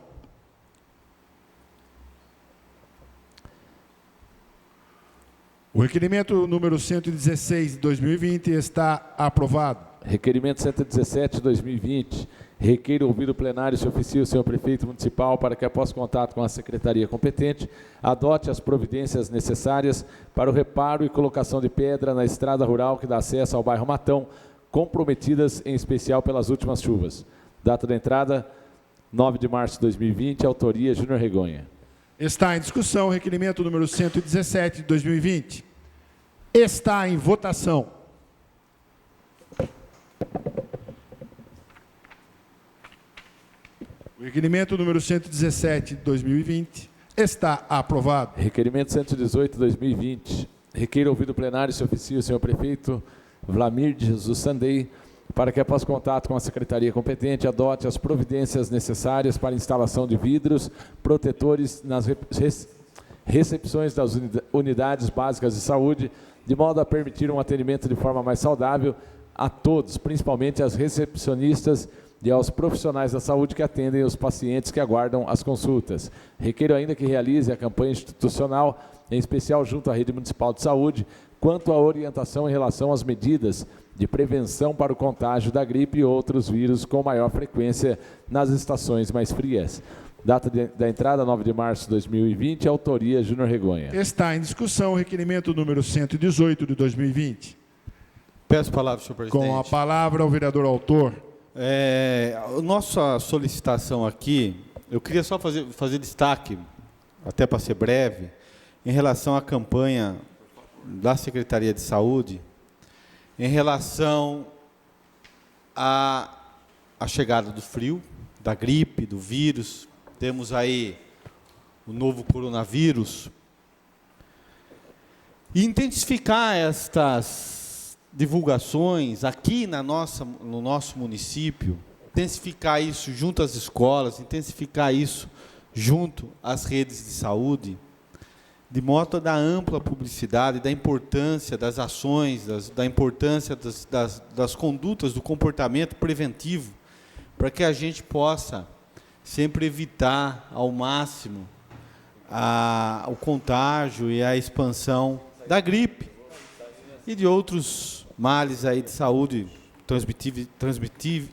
O requerimento número 116 de 2020 está aprovado. Requerimento 117 de 2020. Requeiro ouvir o plenário se oficia o senhor prefeito municipal para que, após contato com a secretaria competente, adote as providências necessárias para o reparo e colocação de pedra na estrada rural que dá acesso ao bairro Matão, comprometidas em especial pelas últimas chuvas. Data da entrada, 9 de março de 2020, autoria Júnior Regonha. Está em discussão o requerimento número 117 de 2020. Está em votação. O requerimento número 117 de 2020 está aprovado. Requerimento 118 de 2020. Requeiro ouvir do plenário se oficia o senhor prefeito Vlamir Jesus Sandei para que, após contato com a secretaria competente, adote as providências necessárias para a instalação de vidros protetores nas recepções das unidades básicas de saúde, de modo a permitir um atendimento de forma mais saudável a todos, principalmente às recepcionistas e aos profissionais da saúde que atendem os pacientes que aguardam as consultas. Requeiro ainda que realize a campanha institucional, em especial junto à Rede Municipal de Saúde, quanto à orientação em relação às medidas de prevenção para o contágio da gripe e outros vírus com maior frequência nas estações mais frias. Data da entrada, 9 de março de 2020, autoria Júnior Regonha. Está em discussão o requerimento número 118 de 2020. Peço a palavra, senhor presidente. Com a palavra, o vereador autor. Nossa solicitação aqui, eu queria só fazer destaque, até para ser breve, em relação à campanha da Secretaria de Saúde, em relação à chegada do frio, da gripe, do vírus. Temos aí o novo coronavírus. E intensificar estas divulgações aqui no nosso município, intensificar isso junto às escolas, intensificar isso junto às redes de saúde, de modo a dar ampla publicidade da importância das ações, da importância das condutas, do comportamento preventivo, para que a gente possa sempre evitar ao máximo o contágio e a expansão da gripe e de outros males aí de saúde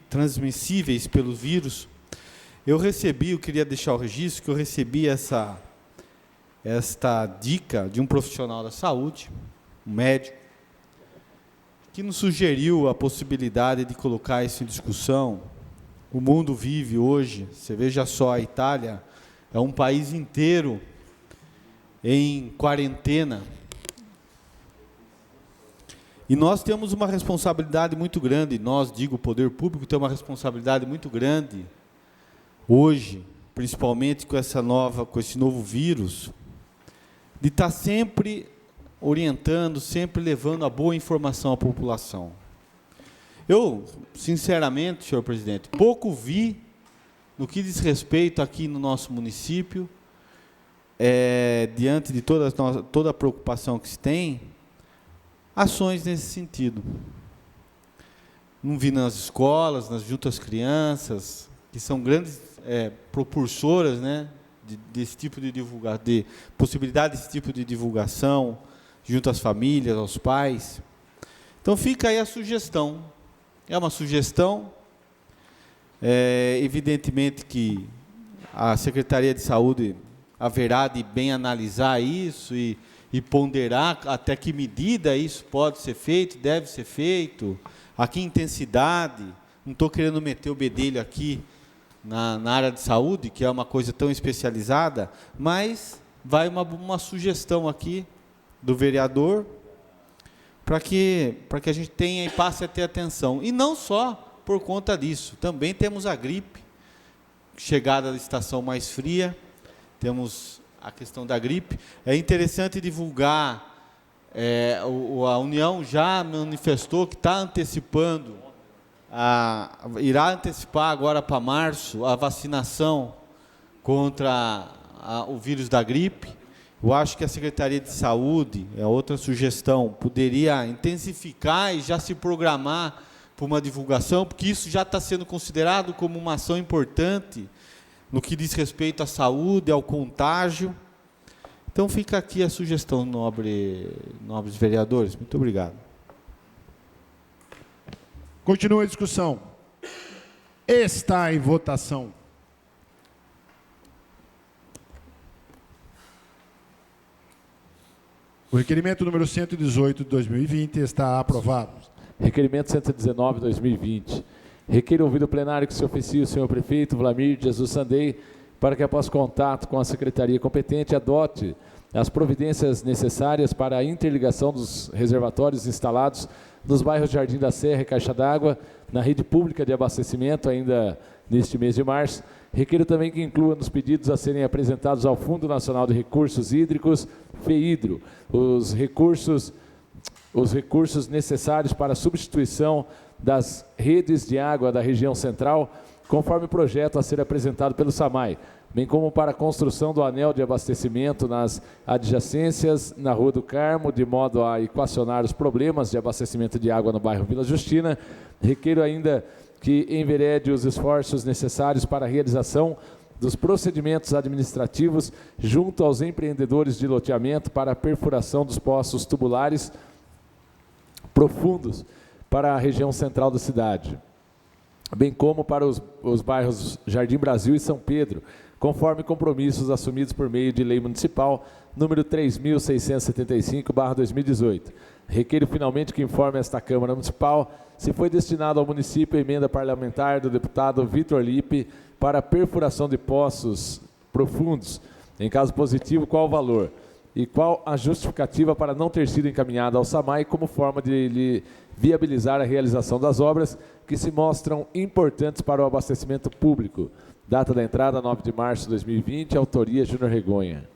transmissíveis pelo vírus. Eu queria deixar o registro que eu recebi esta dica de um profissional da saúde, um médico, que nos sugeriu a possibilidade de colocar isso em discussão. O mundo vive hoje, você veja só, a Itália é um país inteiro em quarentena. E nós temos uma responsabilidade muito grande, o poder público tem uma responsabilidade muito grande hoje, principalmente com esse novo vírus, de estar sempre orientando, sempre levando a boa informação à população. Eu, sinceramente, senhor presidente, pouco vi no que diz respeito aqui no nosso município, diante de toda a preocupação que se tem, ações nesse sentido. Não vi nas escolas, junto às crianças, que são grandes propulsoras, né, desse tipo de divulgação, de possibilidade desse tipo de divulgação, junto às famílias, aos pais. Então fica aí a sugestão. É uma sugestão, evidentemente que a Secretaria de Saúde haverá de bem analisar isso e ponderar até que medida isso pode ser feito, deve ser feito, a que intensidade. Não estou querendo meter o bedelho aqui na área de saúde, que é uma coisa tão especializada, mas vai uma sugestão aqui do vereador para que a gente tenha e passe a ter atenção. E não só por conta disso, também temos a gripe, chegada da estação mais fria, temos a questão da gripe. É interessante divulgar, a União já manifestou que está antecipando, irá antecipar agora para março a vacinação contra o vírus da gripe. Eu acho que a Secretaria de Saúde, outra sugestão, poderia intensificar e já se programar para uma divulgação, porque isso já está sendo considerado como uma ação importante no que diz respeito à saúde, ao contágio. Então fica aqui a sugestão, nobres vereadores. Muito obrigado. Continua a discussão. Está em votação. O requerimento número 118 de 2020 está aprovado. Requerimento 119 de 2020. Requer ouvir o plenário que se oficie o senhor prefeito Vlamir Jesus Sandei para que, após contato com a secretaria competente, adote as providências necessárias para a interligação dos reservatórios instalados nos bairros Jardim da Serra e Caixa d'Água, na rede pública de abastecimento, ainda neste mês de março. Requer também que inclua nos pedidos a serem apresentados ao Fundo Nacional de Recursos Hídricos, FEHIDRO, os recursos necessários para a substituição das redes de água da região central, conforme o projeto a ser apresentado pelo SAMAI, bem como para a construção do anel de abastecimento nas adjacências na Rua do Carmo, de modo a equacionar os problemas de abastecimento de água no bairro Vila Justina. Requeiro ainda que enverede os esforços necessários para a realização dos procedimentos administrativos junto aos empreendedores de loteamento para a perfuração dos poços tubulares profundos para a região central da cidade, bem como para os bairros Jardim Brasil e São Pedro, conforme compromissos assumidos por meio de lei municipal número 3.675/2018. Requeiro finalmente que informe esta Câmara Municipal se foi destinado ao município a emenda parlamentar do deputado Vitor Lippe para a perfuração de poços profundos. Em caso positivo, qual o valor? E qual a justificativa para não ter sido encaminhada ao SAMAI como forma de lhe viabilizar a realização das obras que se mostram importantes para o abastecimento público. Data da entrada, 9 de março de 2020, autoria Júnior Regonha.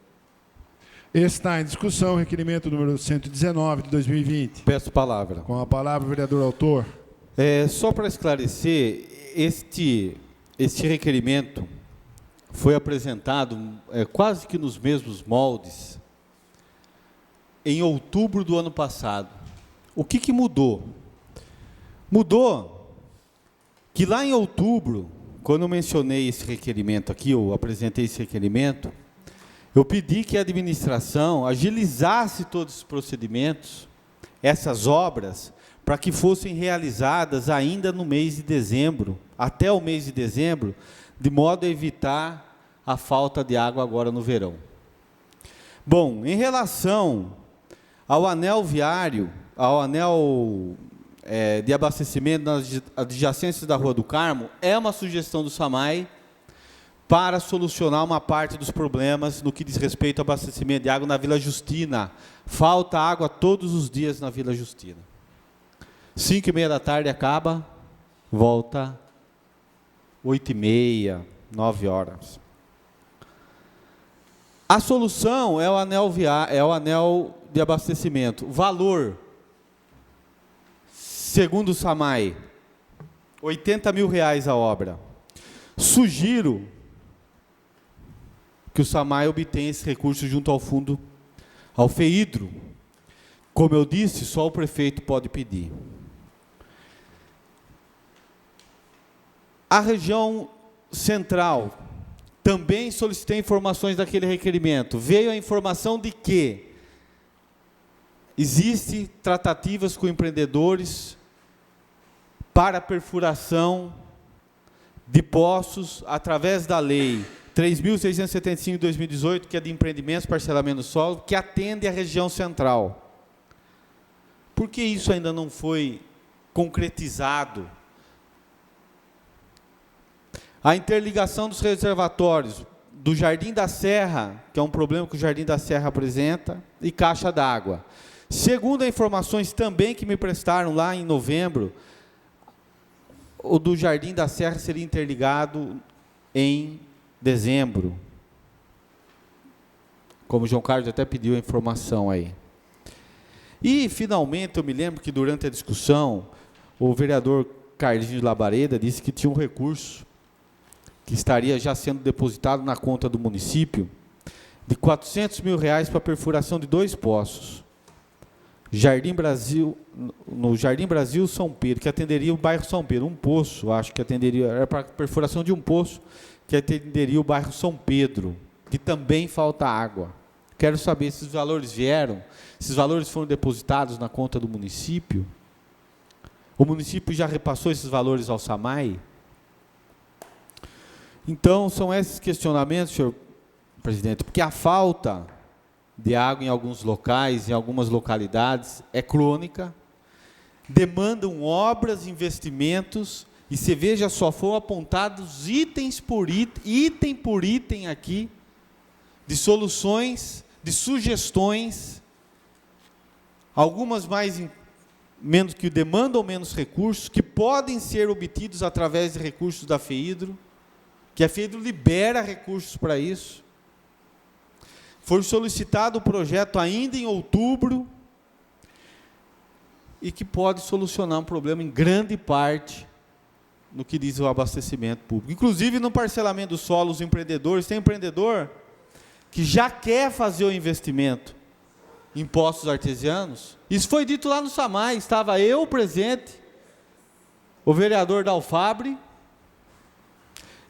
Está em discussão o requerimento número 119 de 2020. Peço palavra. Com a palavra, o vereador autor. Só para esclarecer, este requerimento foi apresentado quase que nos mesmos moldes em outubro do ano passado. O que mudou? Mudou que lá em outubro, quando eu mencionei esse requerimento aqui, eu apresentei esse requerimento, eu pedi que a administração agilizasse todos os procedimentos, essas obras, para que fossem realizadas ainda no mês de dezembro, até o mês de dezembro, de modo a evitar a falta de água agora no verão. Bom, em relação ao anel viário, ao anel de abastecimento nas adjacências da Rua do Carmo, é uma sugestão do SAMAI para solucionar uma parte dos problemas no que diz respeito ao abastecimento de água na Vila Justina. Falta água todos os dias na Vila Justina. 5h30 da tarde acaba, volta 8h30, 9 horas. A solução é o anel de abastecimento. Valor, segundo o SAMAI, R$80 mil a obra. Sugiro que o SAMAI obtenha esse recurso junto ao fundo, ao FEHIDRO. Como eu disse, só o prefeito pode pedir. A região central, também solicitei informações daquele requerimento. Veio a informação de que existem tratativas com empreendedores para perfuração de poços através da lei 3.675 de 2018, que é de empreendimentos, parcelamento do solo, que atende à região central. Por que isso ainda não foi concretizado? A interligação dos reservatórios do Jardim da Serra, que é um problema que o Jardim da Serra apresenta, e Caixa d'Água. Segundo as informações também que me prestaram lá em novembro, o do Jardim da Serra seria interligado em dezembro. Como o João Carlos até pediu a informação aí. E, finalmente, eu me lembro que durante a discussão, o vereador Carlinhos de Labareda disse que tinha um recurso que estaria já sendo depositado na conta do município de R$400 mil para a perfuração de 2 poços. Jardim Brasil, no Jardim Brasil São Pedro, que atenderia o bairro São Pedro, um poço, acho que atenderia, era para a perfuração de um poço, que atenderia o bairro São Pedro, que também falta água. Quero saber se os valores vieram, se os valores foram depositados na conta do município. O município já repassou esses valores ao SAMAI? Então, são esses questionamentos, senhor presidente, porque a falta de água em alguns locais, em algumas localidades, é crônica, demandam obras, investimentos, e você veja só, foram apontados item por item aqui, de soluções, de sugestões, algumas menos que demandam menos recursos, que podem ser obtidos através de recursos da FEIDRO, que a FEIDRO libera recursos para isso. Foi solicitado o projeto ainda em outubro, e que pode solucionar um problema em grande parte no que diz o abastecimento público. Inclusive no parcelamento do solo, os empreendedores, tem empreendedor que já quer fazer o investimento em poços artesianos. Isso foi dito lá no SAMAI, estava eu presente, o vereador Dalfabre,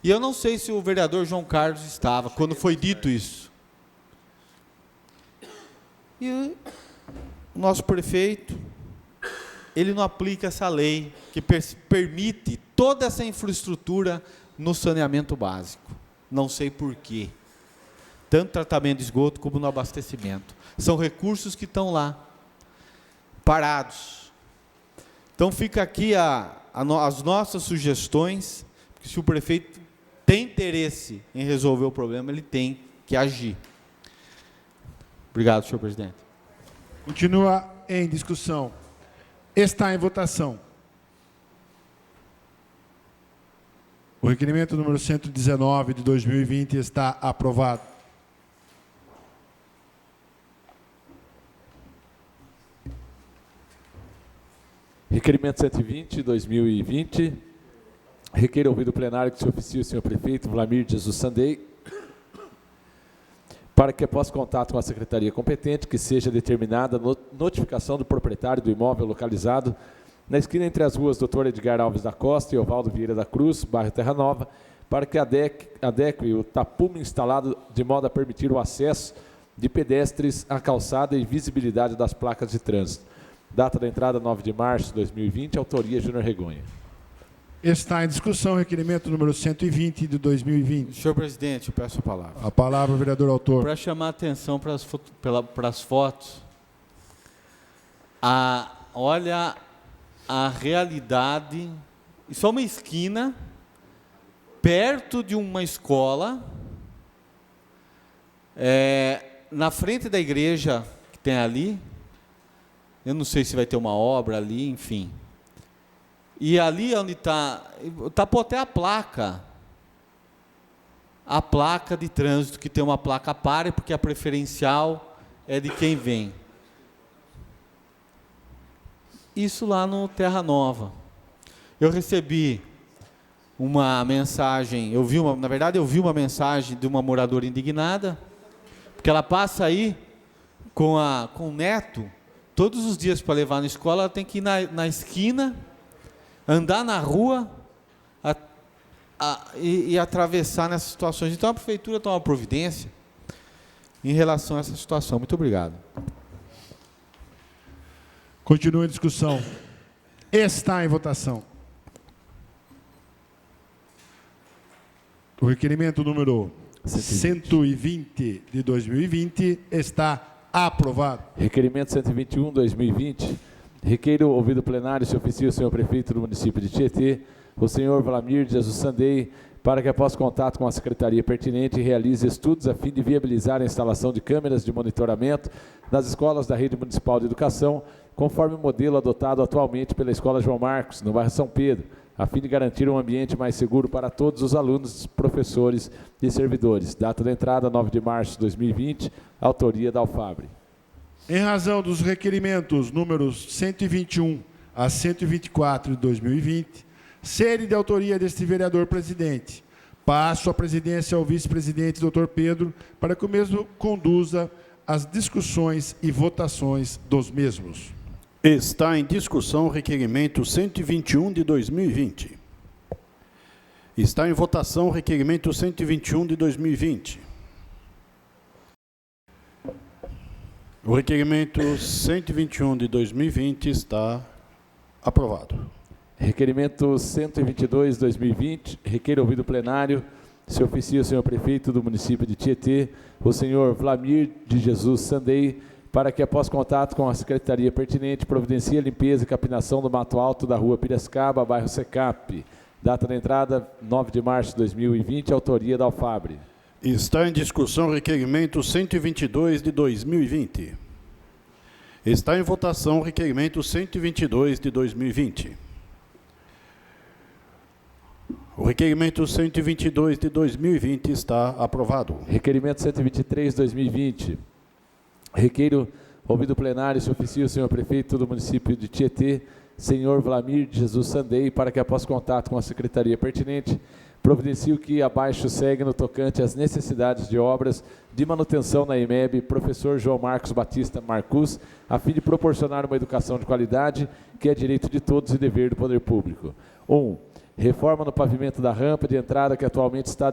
e eu não sei se o vereador João Carlos estava, quando foi dito isso. E o nosso prefeito, ele não aplica essa lei que permite toda essa infraestrutura no saneamento básico. Não sei por quê. Tanto tratamento de esgoto como no abastecimento. São recursos que estão lá, parados. Então fica aqui as nossas sugestões, porque se o prefeito tem interesse em resolver o problema, ele tem que agir. Obrigado, senhor presidente. Continua em discussão. Está em votação. O requerimento número 119 de 2020 está aprovado. Requerimento 120 de 2020. Requer ouvido o plenário que se oficie o senhor prefeito Vlamir Jesus Sandei, para que após contato com a secretaria competente, que seja determinada notificação do proprietário do imóvel localizado na esquina entre as ruas Dr. Edgar Alves da Costa e Ovaldo Vieira da Cruz, bairro Terra Nova, para que adeque o tapume instalado de modo a permitir o acesso de pedestres à calçada e visibilidade das placas de trânsito. Data da entrada 9 de março de 2020, autoria Júnior Regonha. Está em discussão o requerimento número 120 de 2020. Senhor presidente, eu peço a palavra. A palavra, vereador autor. Para chamar a atenção para as fotos, olha a realidade, isso é uma esquina, perto de uma escola, na frente da igreja que tem ali, eu não sei se vai ter uma obra ali, enfim. E ali onde tapou até a placa de trânsito, que tem uma placa pare, porque a preferencial é de quem vem. Isso lá no Terra Nova. Eu recebi uma mensagem, eu vi uma mensagem de uma moradora indignada, porque ela passa aí com o neto, todos os dias para levar na escola, ela tem que ir na esquina, andar na rua e atravessar nessas situações. Então a prefeitura toma providência em relação a essa situação. Muito obrigado. Continua a discussão. Está em votação. O requerimento número 120 de 2020 está aprovado. Requerimento 121, 2020. Requeiro ouvido plenário se oficie o senhor prefeito do município de Tietê, o senhor Vlamir Jesus Sandei, para que após contato com a secretaria pertinente realize estudos a fim de viabilizar a instalação de câmeras de monitoramento nas escolas da rede municipal de educação, conforme o modelo adotado atualmente pela Escola João Marcos, no bairro São Pedro, a fim de garantir um ambiente mais seguro para todos os alunos, professores e servidores. Data da entrada, 9 de março de 2020, autoria da Alfabre. Em razão dos requerimentos números 121 a 124 de 2020, serem de autoria deste vereador presidente, passo a presidência ao vice-presidente, Dr. Pedro, para que o mesmo conduza as discussões e votações dos mesmos. Está em discussão o requerimento 121 de 2020. Está em votação o requerimento 121 de 2020. O requerimento 121 de 2020 está aprovado. Requerimento 122/2020, requer ouvido plenário, se oficia o senhor prefeito do município de Tietê, o senhor Vlamir de Jesus Sandei, para que, após contato com a secretaria pertinente, providencie a limpeza e capinação do mato alto da rua Piracicaba, bairro Secap. Data da entrada, 9 de março de 2020, autoria da Alfabre. Está em discussão o requerimento 122 de 2020. Está em votação o requerimento 122 de 2020. O requerimento 122 de 2020 está aprovado. Requerimento 123/2020. Requeiro, ouvido plenário, se oficia o senhor prefeito do município de Tietê, senhor Vlamir de Jesus Sandei, para que, após contato com a secretaria pertinente, providencie o que abaixo segue no tocante às necessidades de obras de manutenção na EMEB, professor João Marcos Batista Marcus, a fim de proporcionar uma educação de qualidade, que é direito de todos e dever do poder público. 1. Reforma no pavimento da rampa de entrada, que atualmente está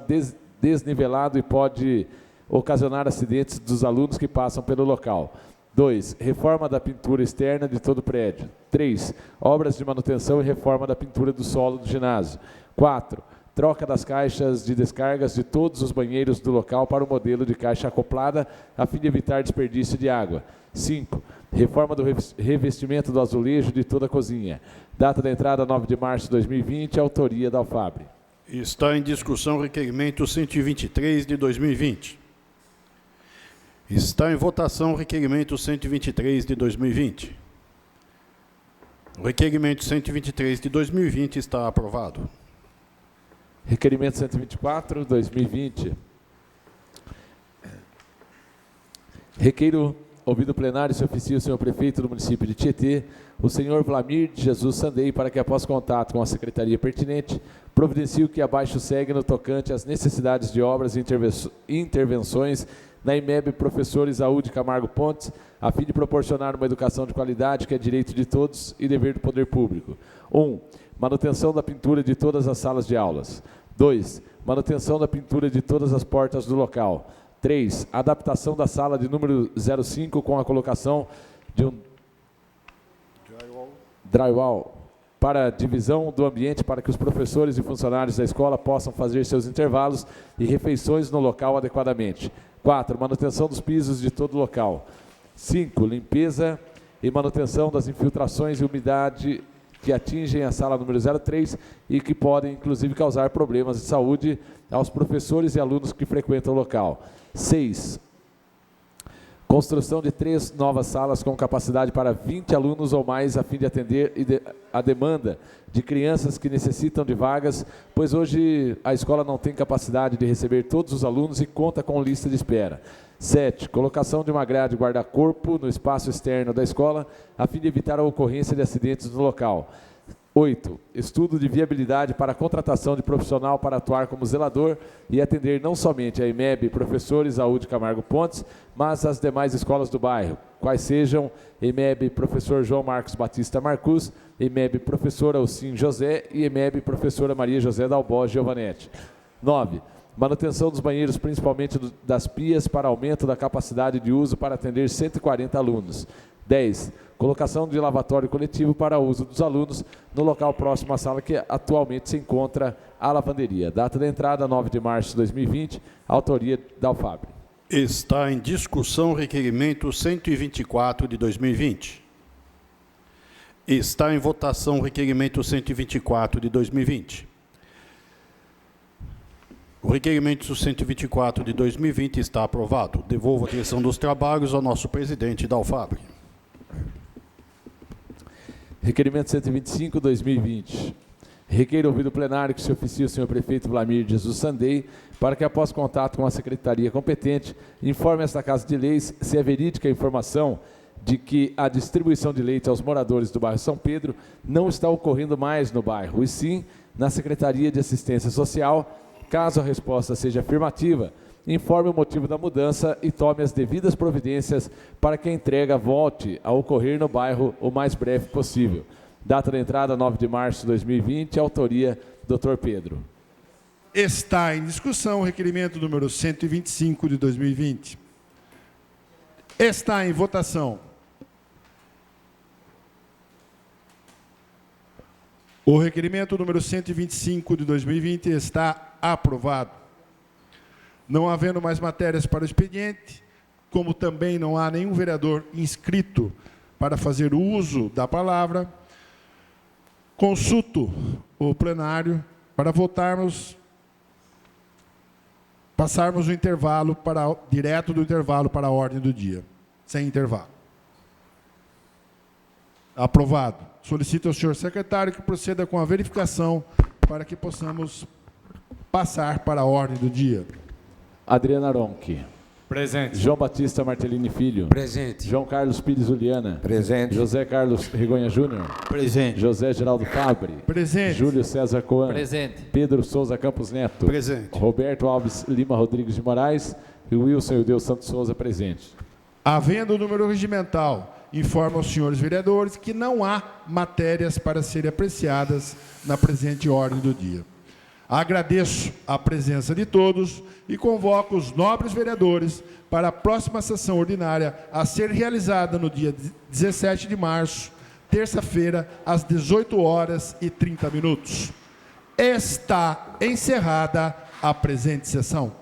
desnivelado e pode ocasionar acidentes dos alunos que passam pelo local. 2. Reforma da pintura externa de todo o prédio. 3. Obras de manutenção e reforma da pintura do solo do ginásio. 4. Troca das caixas de descargas de todos os banheiros do local para o modelo de caixa acoplada, a fim de evitar desperdício de água. 5. Reforma do revestimento do azulejo de toda a cozinha. Data da entrada, 9 de março de 2020, autoria da Alfabre. Está em discussão o requerimento 123 de 2020. Está em votação o requerimento 123 de 2020. O requerimento 123 de 2020 está aprovado. Requerimento 124/2020. Requeiro, ouvido plenário, se oficia o senhor prefeito do município de Tietê, o senhor Vlamir de Jesus Sandei, para que, após contato com a secretaria pertinente, providencie o que abaixo segue no tocante às necessidades de obras e intervenções na EMEB Professor Isaú de Camargo Pontes, a fim de proporcionar uma educação de qualidade, que é direito de todos e dever do poder público. 1. Manutenção da pintura de todas as salas de aulas. 2. Manutenção da pintura de todas as portas do local. 3. Adaptação da sala de número 05 com a colocação de um drywall para a divisão do ambiente, para que os professores e funcionários da escola possam fazer seus intervalos e refeições no local adequadamente. 4. Manutenção dos pisos de todo o local. 5. Limpeza e manutenção das infiltrações e umidade que atingem a sala número 03 e que podem, inclusive, causar problemas de saúde aos professores e alunos que frequentam o local. 6. Construção de 3 novas salas com capacidade para 20 alunos ou mais, a fim de atender a demanda de crianças que necessitam de vagas, pois hoje a escola não tem capacidade de receber todos os alunos e conta com lista de espera. 7. Colocação de uma grade guarda-corpo no espaço externo da escola, a fim de evitar a ocorrência de acidentes no local. 8. Estudo de viabilidade para a contratação de profissional para atuar como zelador e atender não somente a EMEB Professor Isaú de Camargo Pontes, mas as demais escolas do bairro, quais sejam EMEB Professor João Marcos Batista Marcus, EMEB Professor Alcim José e EMEB Professora Maria José Dalbó Giovanetti. 9. Manutenção dos banheiros, principalmente das pias, para aumento da capacidade de uso para atender 140 alunos. 10. Colocação de lavatório coletivo para uso dos alunos no local próximo à sala que atualmente se encontra a lavanderia. Data da entrada, 9 de março de 2020, autoria da Alfabre. Está em discussão o requerimento 124 de 2020. Está em votação o requerimento 124 de 2020. O requerimento 124 de 2020 está aprovado. Devolvo a direção dos trabalhos ao nosso presidente da Alfabre. Requerimento 125/2020. Requer ouvido plenário que se oficie o senhor prefeito Vlamir de Jesus Sandei, para que, após contato com a secretaria competente, informe esta Casa de Leis se é verídica a informação de que a distribuição de leite aos moradores do bairro São Pedro não está ocorrendo mais no bairro, e sim na Secretaria de Assistência Social. Caso a resposta seja afirmativa, informe o motivo da mudança e tome as devidas providências para que a entrega volte a ocorrer no bairro o mais breve possível. Data da entrada, 9 de março de 2020, autoria, Dr. Pedro. Está em discussão o requerimento número 125 de 2020. Está em votação. O requerimento número 125 de 2020 está aprovado. Não havendo mais matérias para o expediente, como também não há nenhum vereador inscrito para fazer uso da palavra, consulto o plenário para passarmos o intervalo direto do intervalo para a ordem do dia, sem intervalo. Aprovado. Solicito ao senhor secretário que proceda com a verificação para que possamos passar para a ordem do dia. Adriana Ronchi. Presente. João Batista Martellini Filho. Presente. João Carlos Pires Uliana. Presente. José Carlos Rigonha Júnior. Presente. José Geraldo Fabre. Presente. Júlio César Coan. Presente. Pedro Souza Campos Neto. Presente. Roberto Alves Lima Rodrigues de Moraes e Wilson Eudeu Santos Souza presente. Havendo o número regimental, informo aos senhores vereadores que não há matérias para serem apreciadas na presente ordem do dia. Agradeço a presença de todos e convoco os nobres vereadores para a próxima sessão ordinária a ser realizada no dia 17 de março, terça-feira, às 18h30. Está encerrada a presente sessão.